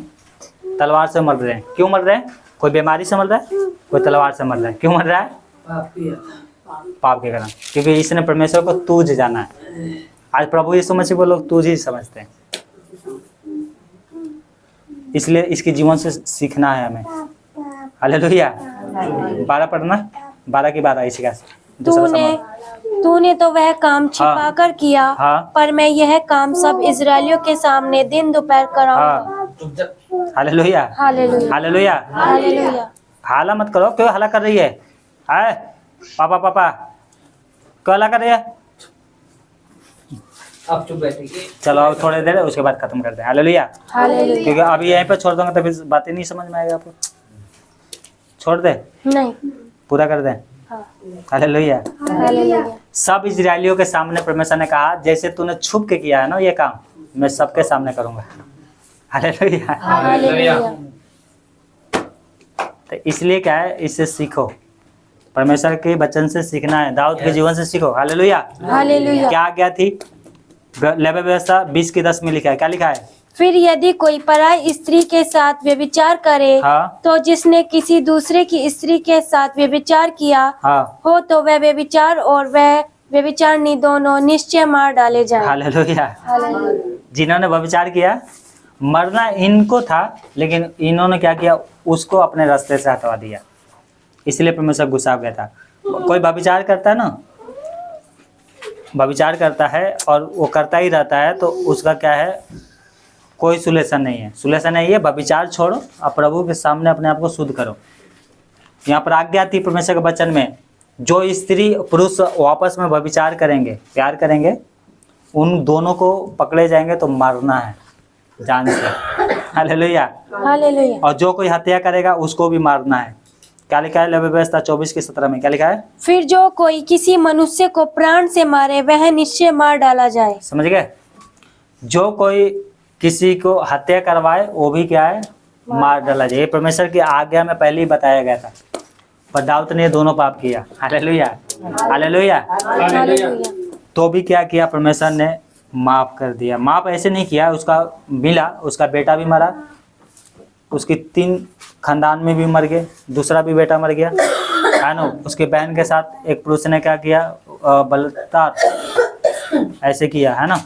तलवार से मर रहे हैं। क्यों मर रहे हैं? कोई बीमारी से मर रहा है, कोई तलवार से मर रहा है। क्यों मर रहा है? पाप के कारण। क्योंकि इसने परमेश्वर को तूझ जाना है। आज प्रभु यीशु मसीह को लोग तूझ ही समझते हैं, इसलिए इसके जीवन से सीखना है हमें। हालेलुया। 12 पढ़ना, 12 की 12 इसी का तूने तो वह काम छिपा कर किया, हाँ। पर मैं यह काम सब इजरायलियों के सामने दिन दोपहर कराऊंगा। Hallelujah hallelujah hallelujah. हालेलुया। हाला मत करो। क्यों हाला कर रही है? आए पापा पापा क्यों हाला कर रही है? अब चुप बैठिए। चलो अब थोड़ी देर उसके बाद खत्म करते हैं। हालेलुया। हालेलुया। क्योंकि अभी यहीं पे छोड़ दूंगा तो फिर बातें नहीं समझ में आएगा आपको। छोड़ दे, नहीं। पूरा कर दें। हाँ। हालेलुया। हालेलुया। सब इजरायलियों के सामने परमेश्वर ने कहा जैसे तूने छुप के किया है ना ये काम, मैं सबके सामने करूंगा। हालेलुया। हालेलुया। तो इसलिए क्या है, इससे सीखो, परमेश्वर के वचन से सीखना है, दाऊद के जीवन से सीखो। हालेलुया। हालेलुया। क्या आज्ञा थी? लेवी व्यवस्था 20 की 10 में लिखा है। क्या लिखा है? फिर यदि कोई पराई स्त्री के साथ व्यभिचार करे, हाँ। तो जिसने किसी दूसरे की स्त्री के साथ व्यभिचार किया हाँ। हो तो वह व्यभिचार और वह व्यभिचारनी दोनों निश्चय मार डाले जाए। हालेलुया। हालेलुया। जिन्होंने व्यभिचार किया मरना इनको था, लेकिन इन्होंने क्या किया? उसको अपने रास्ते से हटवा दिया, इसलिए परमेश्वर गुस्सा हो गया था। कोई व्यभिचार करता है ना, व्यभिचार करता है और वो करता ही रहता है तो उसका क्या है? कोई सुलेशन नहीं है। सुलेशन नहीं है, व्यभिचार छोड़ो और प्रभु के सामने अपने आप को शुद्ध करो। यहाँ पर आज्ञा थी परमेश्वर के वचन में, जो स्त्री पुरुष वापस में व्यभिचार करेंगे, प्यार करेंगे, उन दोनों को पकड़े जाएंगे तो मारना है जान से। हालेलुया। हालेलुया। और जो कोई हत्या करेगा उसको भी मारना है। क्या लिखा है लेवी व्यवस्था 24 की 17 में? क्या लिखा है? फिर जो कोई किसी मनुष्य को प्राण से मारे वह निश्चय मार डाला जाए। समझ गए? जो कोई किसी को हत्या करवाए वो भी क्या है? मार डाला जाए। ये परमेश्वर की आज्ञा में पहले ही बताया गया था, पर दाऊद ने दोनों पाप किया। Hallelujah hallelujah. हालेलुया। तो भी क्या किया? परमेश्वर ने माफ कर दिया। माफ ऐसे नहीं किया, उसका मिला, उसका बेटा भी मरा, उसकी 3 खानदान में भी मर गए, दूसरा भी बेटा मर गया, है ना। उसके बहन के साथ एक पुरुष ने क्या किया? बलात्कार ऐसे किया, है ना।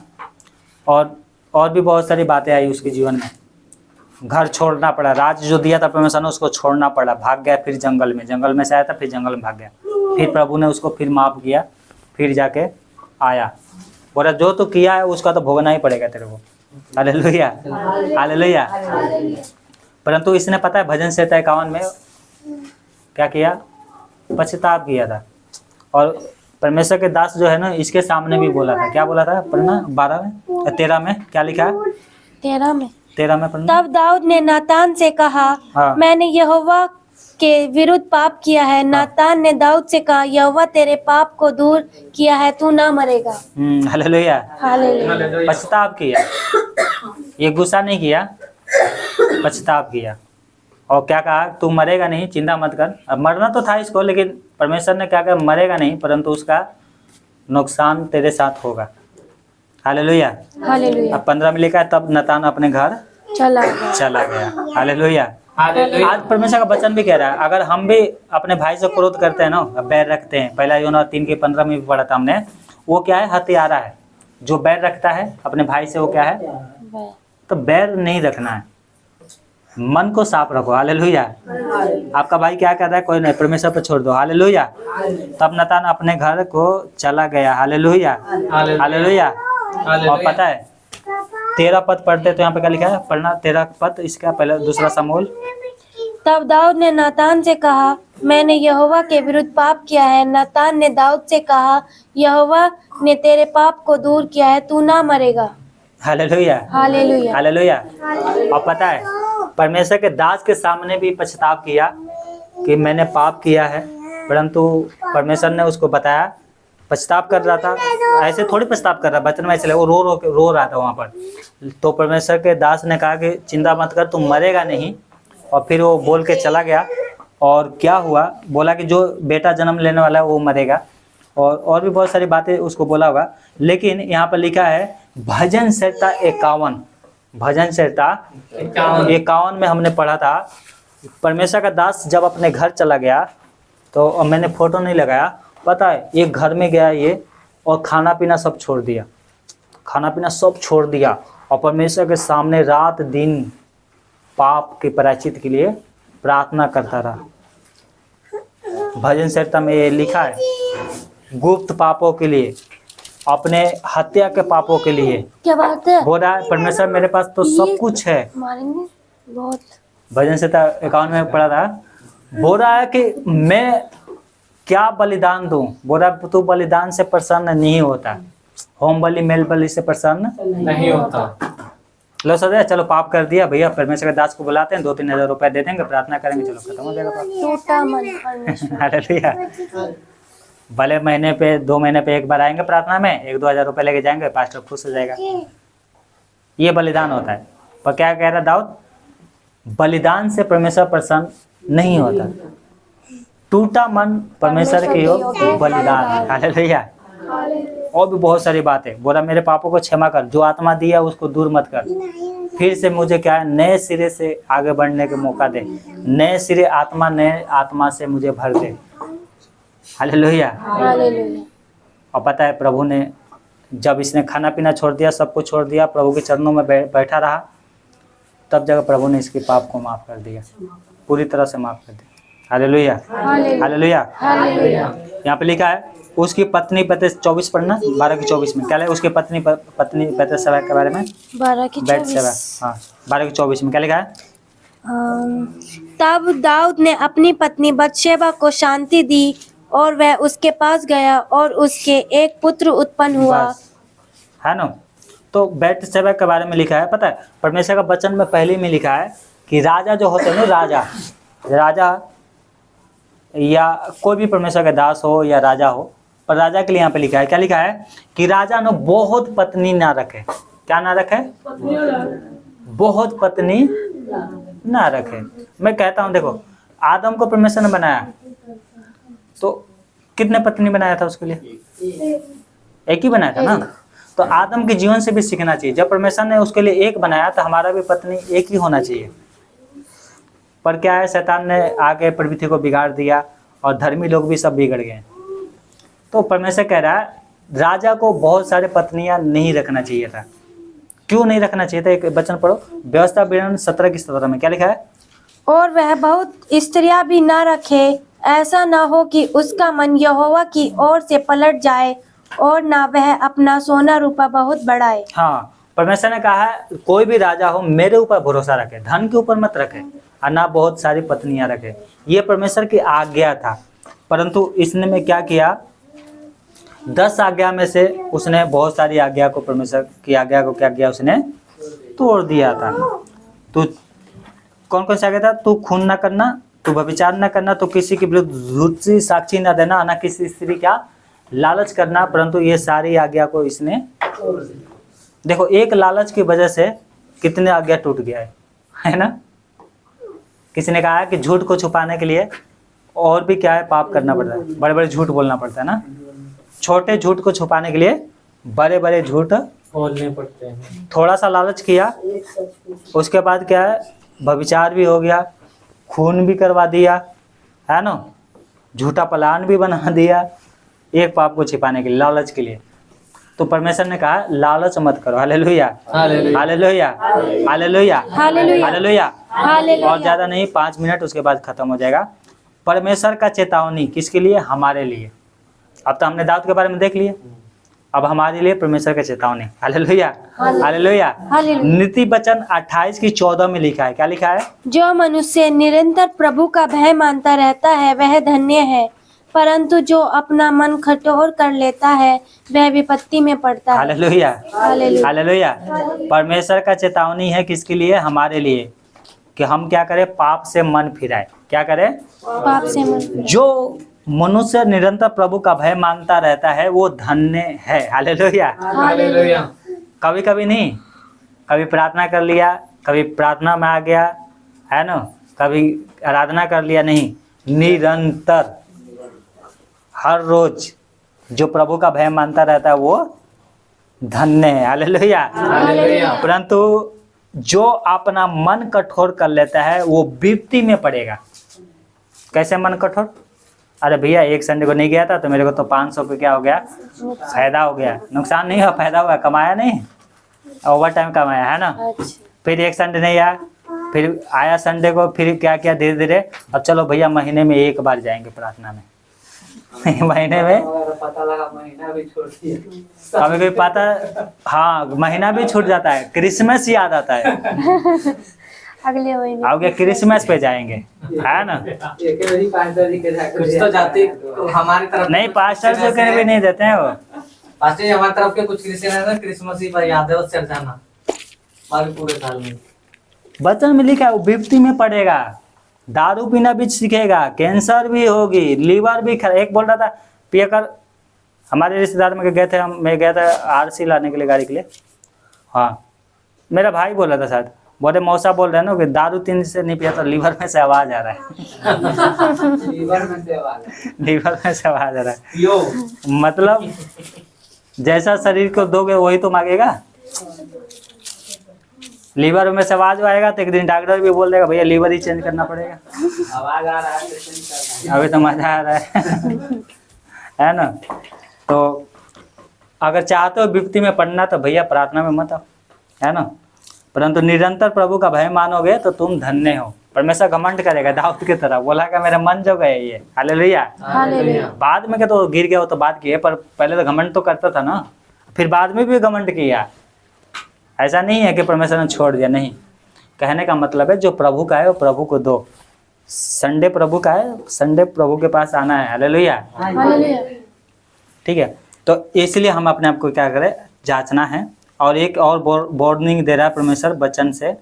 और भी बहुत सारी बातें आई उसके जीवन में। घर छोड़ना पड़ा, राज जो दिया था परमेश्वर ने उसको छोड़ना पड़ा, भाग गया फिर जंगल में से आया था, फिर जंगल में भाग गया, फिर प्रभु ने उसको फिर माफ किया, फिर जाके आया। बोला जो तो किया है उसका तो भोगना ही पड़ेगा तेरे को। Hallelujah hallelujah. परंतु इसने पता है भजन संहिता 51 में क्या किया? पश्चाताप किया था। और परमेश्वर के दास जो है ना इसके सामने भी बोला था। क्या बोला था? पढ़ना 12 में 13 में क्या लिखा है? 13 में पढ़ना। तब दाऊद ने नातान से कहा, हाँ। मैंने यहोवा के विरुद्ध पाप किया है। नातान ने दाऊद से कहा, यहोवा तेरे पाप को दूर किया है, तू ना मरेगा। हालेलुया। हालेलुया। पश्चाताप किया, ये गुस्सा नहीं किया, पश्चाताप किया। और क्या कहा? तू मरेगा नहीं, चिंता मत कर। अब मरना तो था इसको, लेकिन परमेश्वर ने क्या कहा? मरेगा नहीं, परंतु उसका नुकसान तेरे साथ होगा। Hallelujah hallelujah. अब 15 में लिखा है तब नातान अपने घर चला गया। हालेलुया। हालेलुया। आज परमेश्वर का वचन भी कह रहा है, अगर हम भी अपने भाई से क्रोध करते हैं ना, बैर रखते हैं, पहला यूहन्ना 3 के 15 में भी पढ़ा था हमने, वो क्या है? हत्यारा है। जो बैर रखता है अपने भाई से वो क्या है? तो बैर नहीं रखना है। मन को साफ रखो, हालेलुया। आपका भाई क्या कर रहा है, कोई नहीं, परमेश्वर पर छोड़ दो, हालेलुया। तब नातान अपने घर को चला गया, हालेलुया हालेलुया। और पता है 13 पद पढ़ते तो यहाँ पे क्या लिखा है, पढ़ना 13 पद, इसका पहले दूसरा समूल। तब दाऊद ने नातान से कहा, मैंने यहोवा के विरुद्ध पाप किया है। नातान ने दाऊद से कहा, यहोवा ने तेरे पाप को दूर किया है, तू ना मरेगा। Hallelujah hallelujah. हालेलुया। और पता है परमेश्वर के दास के सामने भी पछताव किया कि मैंने पाप किया है, परंतु परमेश्वर ने उसको बताया, पछताव कर रहा था, ऐसे थोड़ी पछताव कर रहा, बचन में ऐसे वो रो रहा था वहाँ पर। तो परमेश्वर के दास ने कहा कि चिंता मत कर, तुम मरेगा नहीं। और फिर वो बोल के चला गया। और क्या हुआ, बोला कि जो बेटा जन्म लेने वाला है वो मरेगा, और भी बहुत सारी बातें उसको बोला होगा। लेकिन यहाँ पर लिखा है भजन संहिता 51, भजन संहिता 51 में हमने पढ़ा था, परमेश्वर का दास जब अपने घर चला गया तो मैंने फोटो नहीं लगाया, पता है एक घर में गया ये, और खाना पीना सब छोड़ दिया, खाना पीना सब छोड़ दिया, और परमेश्वर के सामने रात दिन पाप के प्रायश्चित के लिए प्रार्थना करता रहा। भजन संहिता में ये लिखा है, गुप्त पापों के लिए, अपने हत्या के पापों के लिए। क्या बात है, बोल रहा है परमेश्वर मेरे पास तो सब कुछ है। मारेंगे बहुत। भजन संहिता 51 में पढ़ा था, बोल रहा है कि मैं क्या बलिदान दूं, बोल रहा है तू बलिदान से प्रसन्न नहीं होता, होम बलि मेल बलि से प्रसन्न नहीं होता। लो सर, चलो पाप कर दिया भैया, परमेश्वर के दास को बुलाते हैं, 2-3 हज़ार रुपए दे देंगे, प्रार्थना करेंगे, चलो खत्म हो जाएगा पाप। टूटा मन परमेश्वर। हालेलुया। भले महीने पे 2 महीने पे एक बार आएंगे प्रार्थना में, 1-2 हज़ार रुपए लेके जाएंगे, पास्टर खुश हो जाएगा। ये बलिदान होता है। पर क्या कह रहा दाऊद, बलिदान से परमेश्वर प्रसन्न नहीं होता, टूटा मन परमेश्वर के योग बलिदान। हालेलुया। और भी बहुत सारी बातें, बोला मेरे पापों को क्षमा कर, जो आत्मा दिया उसको दूर मत कर, फिर से मुझे क्या है, नए सिरे से आगे बढ़ने के मौका दे, नए सिरे नए आत्मा से मुझे भर दे। हालेलुया। हालेलुया। और पता है प्रभु ने जब इसने खाना पीना छोड़ दिया, सब कुछ छोड़ दिया, प्रभु के चरणों में बैठा रहा, तब जगह प्रभु ने इसके पाप को माफ कर दिया, पूरी तरह से माफ कर दिया। Hallelujah hallelujah. यहाँ पे लिखा है उसकी पत्नी पते 24 पढ़ना, 12 की 24 में क्या लिखा है, उसकी पत्नी पते सेवा के बारे में, 12 की 24। हाँ 12 की 24 में क्या लिखा है, तब दाऊद ने अपनी पत्नी बतशेबा को शांति दी और वह उसके पास गया और उसके एक पुत्र उत्पन्न हुआ। है ना। तो बैतशेबा के बारे में लिखा है, पता है परमेश्वर का वचन में पहले में लिखा है कि राजा जो होते हैं ना, राजा या कोई भी परमेश्वर का दास हो या राजा हो, पर राजा के लिए यहाँ पे लिखा है, क्या लिखा है कि राजा ने बहुत पत्नी ना रखे। क्या ना रखे, बहुत पत्नी ना रखे। मैं कहता हूँ देखो, आदम को परमेश्वर ने बनाया तो कितने पत्नी बनाया था उसके लिए, एक ही बनाया था ना। तो आदम के जीवन से भी सीखना चाहिए, जब परमेश्वर ने उसके लिए एक बनाया तो हमारा भी पत्नी एक ही होना चाहिए। पर क्या है, शैतान ने आगे प्रवृत्ति को बिगाड़ दिया और धर्मी लोग भी सब बिगड़ गए। तो परमेश्वर कह रहा है राजा को बहुत सारे पत्नियां नहीं रखना चाहिए था। क्यों नहीं रखना चाहिए था, एक वचन पढ़ो, व्यवस्था विवरण 17 की 17 में क्या लिखा है, और वह बहुत स्त्रियां भी ना रखे, ऐसा ना हो कि उसका मन यहोवा की ओर से पलट जाए और ना वह अपना सोना रूपा बहुत बढ़ाए। हाँ, परमेश्वर ने कहा है कोई भी राजा हो मेरे ऊपर भरोसा रखे, धन के ऊपर मत रखे और ना बहुत सारी पत्नियां रखे। ये परमेश्वर की आज्ञा था, परंतु इसने में क्या किया, 10 आज्ञा में से उसने बहुत सारी आज्ञा को, परमेश्वर की आज्ञा को क्या किया, उसने तोड़ दिया था। तो कौन कौन सी आज्ञा था, तू खून ना करना, तू व्यभिचार न करना, तो किसी के विरुद्ध झूठी साक्षी न देना, ना किसी स्त्री का लालच करना, परंतु ये सारी आज्ञा को इसने, देखो एक लालच की वजह से कितने आज्ञा टूट गया है ना। किसी ने कहा है कि झूठ को छुपाने के लिए और भी क्या है, पाप करना पड़ता है, बड़े बड़े झूठ बोलना पड़ता है ना। छोटे झूठ को छुपाने के लिए बड़े बड़े झूठ बोलने पड़ते हैं। थोड़ा सा लालच किया, उसके बाद क्या है, व्यभिचार भी हो गया, खून भी करवा दिया, है ना, झूठा प्लान भी बना दिया, एक पाप को छिपाने के लिए, लालच के लिए। तो परमेश्वर ने कहा लालच मत करो। Hallelujah hallelujah. Hallelujah hallelujah hallelujah. Hallelujah. Hallelujah. और ज्यादा नहीं, 5 मिनट उसके बाद खत्म हो जाएगा। परमेश्वर का चेतावनी किसके लिए? हमारे लिए। अब तो हमने दाऊद के बारे में देख लिया, अब हमारे लिए परमेश्वर का चेतावनी। Hallelujah hallelujah. हालेलुया। नीति वचन 28:14 में लिखा है, क्या लिखा है? जो मनुष्य निरंतर प्रभु का भय मानता रहता है वह धन्य है, परंतु जो अपना मन कठोर कर लेता है वह विपत्ति में पड़ता है। Hallelujah hallelujah. हालेलुया। परमेश्वर का चेतावनी है किसके लिए? हमारे लिए, कि हम क्या करें? पाप से मन फिराए। क्या करें? पाप से मन। जो मनुष्य निरंतर प्रभु का भय मानता रहता है वो धन्य है। हालेलुया। हालेलुया। कभी कभी नहीं, कभी प्रार्थना कर लिया, कभी प्रार्थना में आ गया, है ना, कभी आराधना कर लिया, नहीं, निरंतर हर रोज जो प्रभु का भय मानता रहता है वो धन्य है। हालेलुया। हालेलुया। परंतु जो अपना मन कठोर कर लेता है वो विपत्ति में पड़ेगा। कैसे मन कठोर? अरे भैया एक संडे को नहीं गया था तो मेरे को तो 500 पे क्या हो गया? फायदा हो गया। नुकसान नहीं हुआ, फायदा हुआ, कमाया नहीं, ओवर टाइम कमाया, है ना। अच्छा। फिर एक संडे नहीं आया, फिर आया संडे को, फिर क्या किया धीरे धीरे, अब चलो भैया महीने में एक बार जाएंगे प्रार्थना में। महीने में पता लगा महीना भी छोड़ दिया। कभी कभी पता, हाँ महीना भी छूट जाता है, क्रिसमस याद आता है। अगले महीने आओगे क्रिसमस पे जाएंगे, है ना। कुछ तो जाते तो हमारी तरफ नहीं, पास्टर से कहीं भी नहीं देते हैं वो। पास्टर जी हमारी तरफ के कुछ क्रिश्चियन है ना, क्रिसमस ही पर याद है उस चर्च जाना बाकी पूरे साल में। वचन में लिखा है वो विपत्ति में पड़ेगा, दारू पीना भी सीखेगा, कैंसर भी होगी, लीवर भी एक बोल रहा था पियकर, हमारे रिश्तेदार में गए थे, मैं गया था आरसी लाने के लिए, गाड़ी के लिए। हाँ मेरा भाई बोल रहा था शायद, बोले मौसा बोल रहे हैं ना कि दारू 3 से नहीं पिया तो लीवर में से आवाज आ रहा है। लीवर में से आवाज है। लीवर में से आवाज आ रहा है, पियो। मतलब जैसा शरीर को दोगे वही तो मांगेगा। लीवर में से आवाज आएगा तो एक दिन डॉक्टर भी बोल देगा भैया लीवर ही चेंज करना पड़ेगा। आवाज आ रहा है तो चेंज करना है। अभी तो मजा आ रहा है ना। तो अगर चाहते हो विपत्ति में पड़ना तो भैया प्रार्थना में मत आओ, है ना। परंतु निरंतर प्रभु का भय मानोगे तो तुम धन्य हो। परमेश्वर घमंड करेगा दाऊद की तरह, बोला का मेरा मन जो गए ये। हालेलुया। हालेलुया। बाद में क्या तो गिर गया वो तो बात की है, पर पहले तो घमंड तो करता था ना, फिर बाद में भी घमंड किया। ऐसा नहीं है कि परमेश्वर ने छोड़ दिया, नहीं। कहने का मतलब है जो प्रभु का है वो प्रभु को दो। संडे प्रभु का है, संडे प्रभु के पास आना है। हालेलुया। हालेलुया। ठीक है, तो इसलिए हम अपने आप को क्या करें? जांचना है। और एक और वार्निंग दे रहा है परमेश्वर वचन से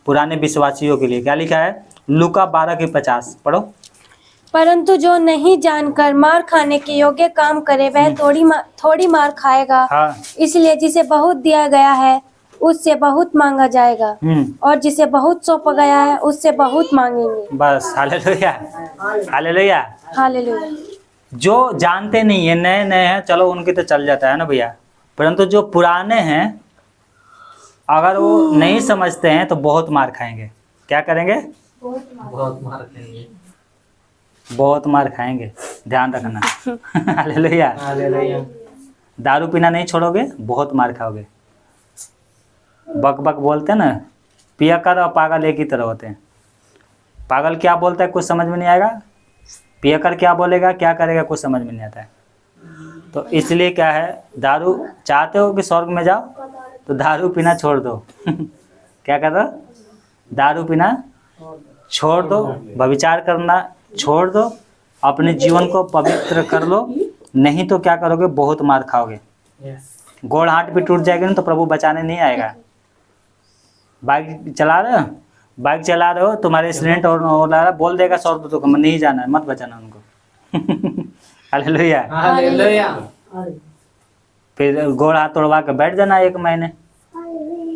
पुराने विश्वासियों के लिए। क्या लिखा है? लूका 12:50 पढ़ो। परंतु जो नहीं जानकर मार खाने के योग्य काम करे वह थोड़ी मार खाएगा। हाँ। इसलिए जिसे बहुत दिया गया है उससे बहुत मांगा जाएगा, और जिसे बहुत सौंपा गया है उससे बहुत मांगेंगे। बस। हालेलुया। हालेलुया। हालेलुया। जो जानते नहीं है, नए नए हैं, चलो उनके तो चल जाता है ना भैया, परंतु जो पुराने हैं अगर वो नहीं समझते हैं तो बहुत मार खाएंगे। क्या करेंगे? बहुत मार खाएंगे। बहुत मार खाएंगे, ध्यान रखना। हालेलुया। हालेलुया। दारू पीना नहीं छोड़ोगे बहुत मार खाओगे। बक बक बोलते हैं ना, पियकर और पागल एक ही तरह होते हैं। पागल क्या बोलता है कुछ समझ में नहीं आएगा, पियकर क्या बोलेगा क्या करेगा कुछ समझ में नहीं आता है। तो इसलिए क्या है, दारू चाहते हो कि स्वर्ग में जाओ तो दारू पीना छोड़ दो। क्या कर दो? दारू पीना छोड़ दो, व्यभिचार करना छोड़ दो, अपने जीवन को पवित्र कर लो, नहीं तो क्या करोगे? बहुत मार खाओगे। गोड़ हाथ भी टूट जाएगा ना तो प्रभु बचाने नहीं आएगा। बाइक चला रहे हो, बाइक चला रहे हो, तुम्हारे एक्सीडेंट और हो रहा है, बोल देगा 100 रुपये तो नहीं जाना है, मत बचाना उनको। हालेलुया। हालेलुया। फिर गोड़ हाथ तोड़वा के बैठ जाना 1 महीने।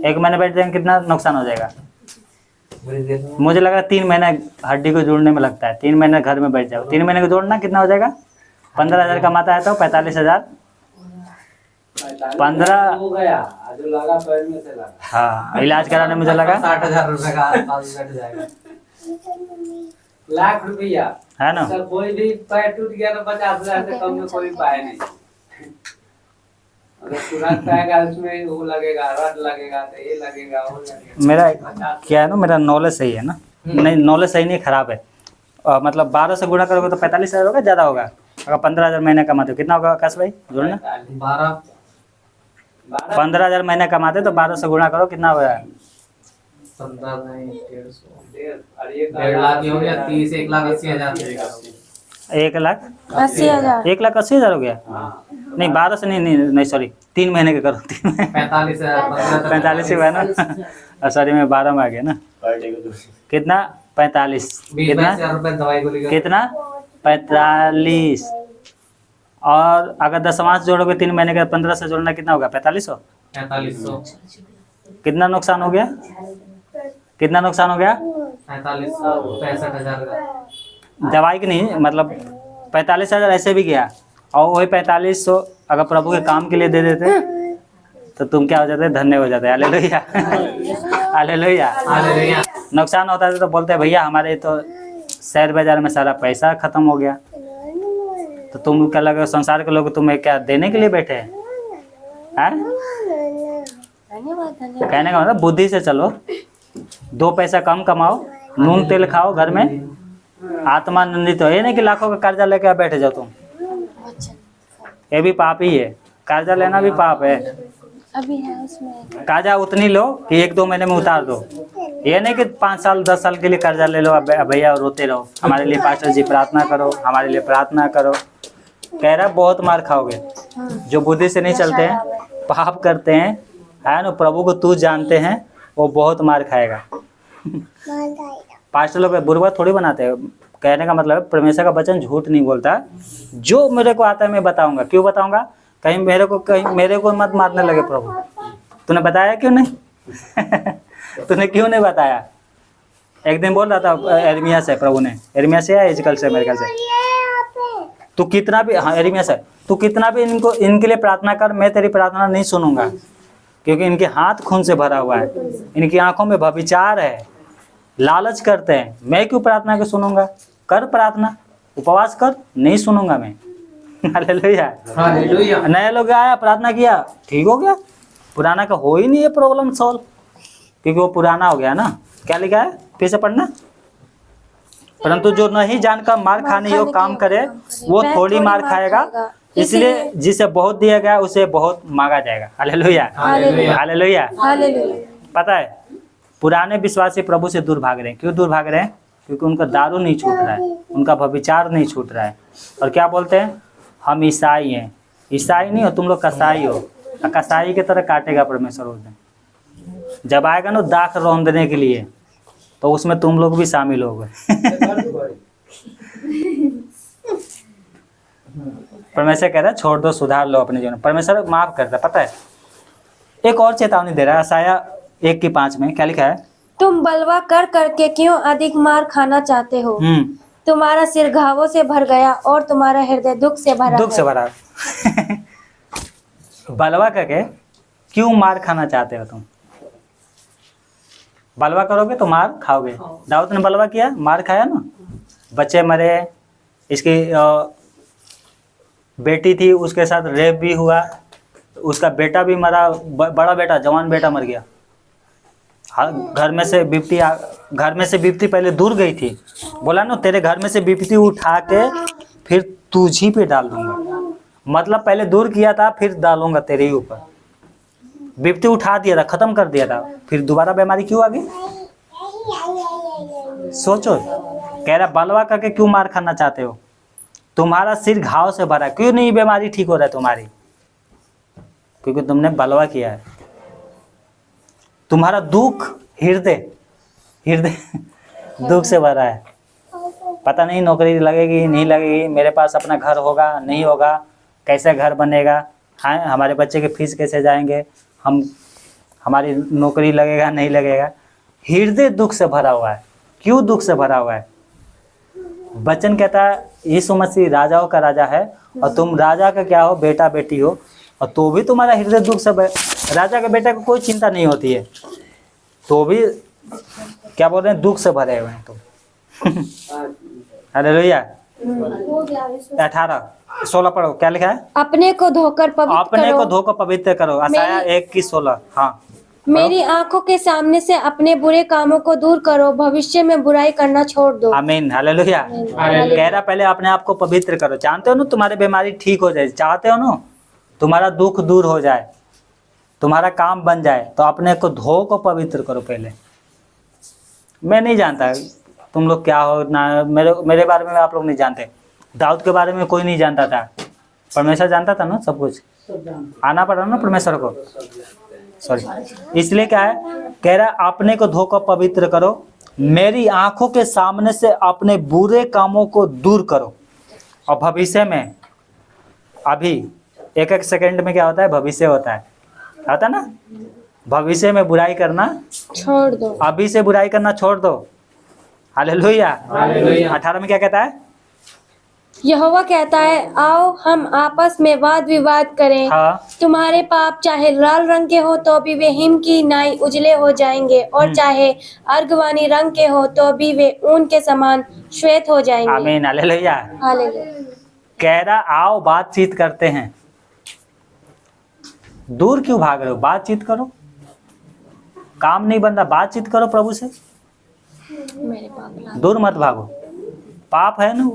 1 महीने बैठ जाएंगे कितना नुकसान हो जाएगा? मुझे लगा 3 महीने हड्डी को जोड़ने में लगता है, 3 महीने घर में बैठ जाओ। 3 महीने को जोड़ना कितना हो जाएगा? 15,000 कमाता है तो 45,000। 15 हो गया जो लगा पैर में से लगा। हाँ, इलाज कराने मुझे लगा 60,000 रुपए का आसपास बैठ जाएगा। लाख रुपया है ना। तो कोई भी पैर टूट गया तो 50,000 से कम में कोई पाए नहीं। तुरंत आएगा उसमें वो लगेगा, रट लगेगा, तो ये लगेगा, वो लगेगा। मेरा क्या है ना, मेरा नॉलेज सही है ना, नहीं नॉलेज सही नहीं खराब है। मतलब 12 से गुणा करोगे तो 45,000 होगा, ज़्यादा होगा। अगर 15,000 महीने कमाते हो कितना होगा आकाश भाई? जोड़ना 15,000 महीने कमाते तो 12 से गुणा करो, कितना होगा? 1,50,000 हो गया, 30, 1,80,000। 80,000। 1,80,000 हो गया? नहीं 12 से नहीं सॉरी 3 महीने के करो, 45 हुआ ना, सॉरी मैं 12 में आ गया ना। पर डे को 2 कितना? 45। 20,000 रुपए दवाई को लेकर। कितना? 45। और अगर दशमांश जोड़ोगे 3 महीने का, 15 से जोड़ना कितना होगा? 4500। 4500। कितना नुकसान हो गया? कितना नुकसान हो गया? 65,000 का। दवाई की नहीं, मतलब 45,000 ऐसे भी गया, और वही 4500 अगर प्रभु के काम के लिए दे देते तो तुम क्या हो जाते? धन्य हो जाते। Hallelujah, hallelujah. हालेलुया। नुकसान होता है तो बोलते हैं भैया हमारे तो शेयर बाजार में सारा पैसा खत्म हो गया। तो तुम क्या लगे संसार के लोग तुम्हें क्या देने के लिए बैठे हैं? धन्यवाद। कहने का मतलब बुद्धि से चलो, 2 पैसा कम कमाओ, नून तेल खाओ घर में, आत्मानंदित हो। ये नहीं कि लाखों का कर्जा लेके बैठे जाओ तुम, ये भी पाप ही है। कर्जा लेना भी पाप है। अभी है उसमें कर्जा उतनी लो कि 1-2 महीने में उतार दो। ये नहीं कि 5 साल 10 साल के लिए कर्जा ले लो, अब भैया रोते रहो हमारे लिए पास्टर जी प्रार्थना करो, हमारे लिए प्रार्थना करो। कह रहा बहुत मार खाओगे। जो बुद्धि से नहीं चलते हैं, पाप करते हैं, है ना, प्रभु को तू जानते हैं, वो बहुत मार खाएगा। पास्टर लोग बुरबा थोड़ी बनाते हैं। कहने का मतलब परमेश्वर का वचन झूठ नहीं बोलता। जो मेरे को आता है मैं बताऊंगा। क्यों बताऊंगा? कहीं मेरे को मत मारने लगे प्रभु। तूने बताया क्यों नहीं? तूने क्यों नहीं बताया? एक दिन बोल रहा था एर्मिया से, प्रभु ने, एर्मिया से या इजकल से, मेरे ख्याल से, तू कितना भी, हाँ एर्मिया से, तू कितना भी इनके लिए प्रार्थना कर, मैं तेरी प्रार्थना नहीं सुनूंगा, क्योंकि इनके हाथ खून से भरा हुआ है, इनकी आंखों में व्यभिचार है, लालच करते हैं। मैं क्यों प्रार्थना को सुनूंगा? कर प्रार्थना, उपवास कर, नहीं सुनूंगा मैं। Hallelujah, hallelujah. नए लोग आया, प्रार्थना किया, ठीक हो गया। पुराना का हो ही नहीं है प्रॉब्लम सॉल्व, क्योंकि वो पुराना हो गया ना। क्या लिखा है? फिर से पढ़ना। परंतु जो नहीं जानकर मार खाने योग्य काम करे वो थोड़ी मार खाएगा, इसलिए जिसे बहुत दिया गया उसे बहुत मांगा जाएगा। Hallelujah, hallelujah. पता है पुराने विश्वासी प्रभु से दूर भाग रहे हैं। क्यों दूर भाग रहे हैं? क्योंकि उनका दारू नहीं छूट रहा है, उनका व्यभिचार नहीं छूट रहा है। और क्या बोलते हैं? हम ईसाई हैं। ईसाई नहीं हो तुम लोग, कसाई हो। कसाई की तरह काटेगा परमेश्वर उस दिन। जब आएगा ना दाख रौंदने के लिए, तो उसमें तुम लोग भी शामिल हो गए। परमेश्वर कह रहा है छोड़ दो, सुधार लो अपने जीवन। परमेश्वर माफ करता है। पता है एक और चेतावनी दे रहा है, यशायाह 1:5 में क्या लिखा है? तुम बलवा कर करके क्यों अधिक मार खाना चाहते हो? तुम्हारा सिर घावों से भर गया और तुम्हारा हृदय दुख से भरा दुख से भरा। बलवा करके क्यों मार खाना चाहते हो तुम? बलवा करोगे तो मार खाओगे। दाऊद ने बलवा किया, मार खाया ना, बच्चे मरे, इसकी बेटी थी उसके साथ रेप भी हुआ, उसका बेटा भी मरा, बड़ा बेटा जवान बेटा मर गया। घर में से विपत्ति पहले दूर गई थी। बोला ना तेरे घर में से विपत्ति उठा के फिर तुझी पे डाल दूंगा। मतलब पहले दूर किया था, फिर डालूंगा तेरे ही ऊपर। विपत्ति उठा दिया था, खत्म कर दिया था, फिर दोबारा बीमारी क्यों आ गई? सोचो। कह रहा बलवा करके क्यों मार खाना चाहते हो? तुम्हारा सिर घाव से भरा, क्यों नहीं बीमारी ठीक हो रहा है तुम्हारी? क्योंकि तुमने बलवा किया है। तुम्हारा दुख हृदय दुख से भरा है। पता नहीं नौकरी लगेगी नहीं लगेगी, मेरे पास अपना घर होगा नहीं होगा, कैसे घर बनेगा, हाँ हमारे बच्चे के फीस कैसे जाएंगे, हमारी नौकरी लगेगा नहीं लगेगा। हृदय दुख से भरा हुआ है। क्यों दुख से भरा हुआ है? वचन कहता है यीशु मसीह राजाओं का राजा है और तुम राजा का क्या हो? बेटा बेटी हो, और तो भी तुम्हारा हृदय दुख से राजा के बेटा को कोई चिंता नहीं होती है, तो भी क्या बोल रहे हैं? दुख से भरे हुए हैं तुम। हालेलुया। 18 पढ़ो, क्या लिखा है? अपने को धोकर पवित्र अपने को करो। धोकर पवित्र करो। असाया 1:16। हाँ, मेरी आंखों के सामने से अपने बुरे कामों को दूर करो, भविष्य में बुराई करना छोड़ दो। आमीन, हालेलुया। कह रहा पहले अपने आप को पवित्र करो। जानते हो ना तुम्हारी बीमारी ठीक हो जाए, चाहते हो ना तुम्हारा दुख दूर हो जाए, तुम्हारा काम बन जाए, तो अपने को धो को पवित्र करो पहले। मैं नहीं जानता तुम लोग क्या हो ना, मेरे बारे में आप लोग नहीं जानते। दाऊद के बारे में कोई नहीं जानता था, परमेश्वर जानता था ना सब कुछ। आना पड़ा ना परमेश्वर को, सॉरी। इसलिए क्या है, कह रहा अपने को धोकर पवित्र करो, मेरी आंखों के सामने से अपने बुरे कामों को दूर करो, और भविष्य में, अभी एक एक सेकंड में क्या होता है, भविष्य होता है ना, भविष्य में बुराई करना छोड़ दो। अभी से बुराई करना छोड़ दो। हालेलुया। 18 में क्या कहता है? यहोवा कहता है, आओ हम आपस में वाद विवाद करें। हाँ, तुम्हारे पाप चाहे लाल रंग के हो तो भी वे हिम की नाई उजले हो जाएंगे, और चाहे अर्गवानी रंग के हो तो भी वे ऊन के समान श्वेत हो जाएंगे। आमीन, हालेलुया। हालेलुया। कह रहा आओ बातचीत करते हैं। दूर क्यों भाग रहे हो? बातचीत करो, काम नहीं बन रहा, बातचीत करो प्रभु से। मेरे पाप दूर मत भागो। पाप है ना,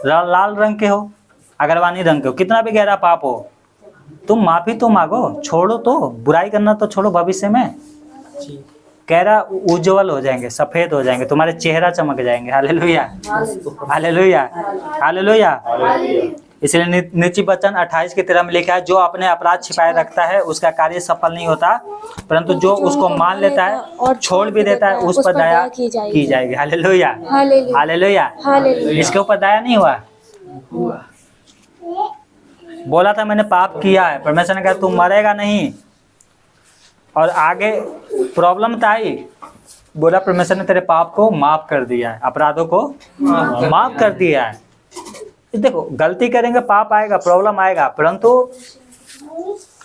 लाल रंग के हो, अगरवानी रंग के हो, कितना भी गहरा पाप हो, तुम माफी तो मांगो, छोड़ो तो, बुराई करना तो छोड़ो। भविष्य में कह रहा उज्जवल हो जाएंगे, सफेद हो जाएंगे, तुम्हारे चेहरा चमक जाएंगे। Hallelujah, hallelujah, hallelujah. इसलिए नीति वचन 28 की तरह में लिखा है, जो अपने अपराध छिपाए रखता है उसका कार्य सफल नहीं होता, परंतु जो उसको मान लेता है और छोड़ भी देता है उस पर दया की जाएगी। Hallelujah, hallelujah. इसके ऊपर दया नहीं हुआ। बोला था मैंने पाप किया है, परमेश्वर ने कहा तू मरेगा नहीं, और आगे प्रॉब्लम तो आई, बोला परमेश्वर ने तेरे पाप को माफ कर दिया है, अपराधों को माफ कर दिया है। देखो गलती करेंगे, पाप आएगा, प्रॉब्लम आएगा, परंतु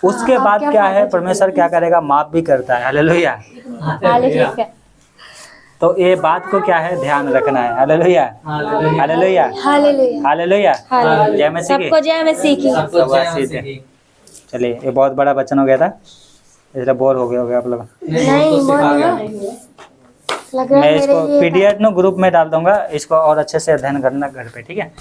उसके बाद क्या है, परमेश्वर क्या करेगा, माफ भी करता है। हालेलुया। तो ये बात को क्या है, ध्यान रखना है। Hallelujah, hallelujah, hallelujah. जय मसीह की। सबको जय मसीह की। चलिए, ये बहुत बड़ा वचन हो गया था, इसलिए बोर हो गए आप लोग। नहीं मैं इसको PDF ग्रुप में डाल दूंगा, इसको और अच्छे से अध्ययन करना घर पे, ठीक है।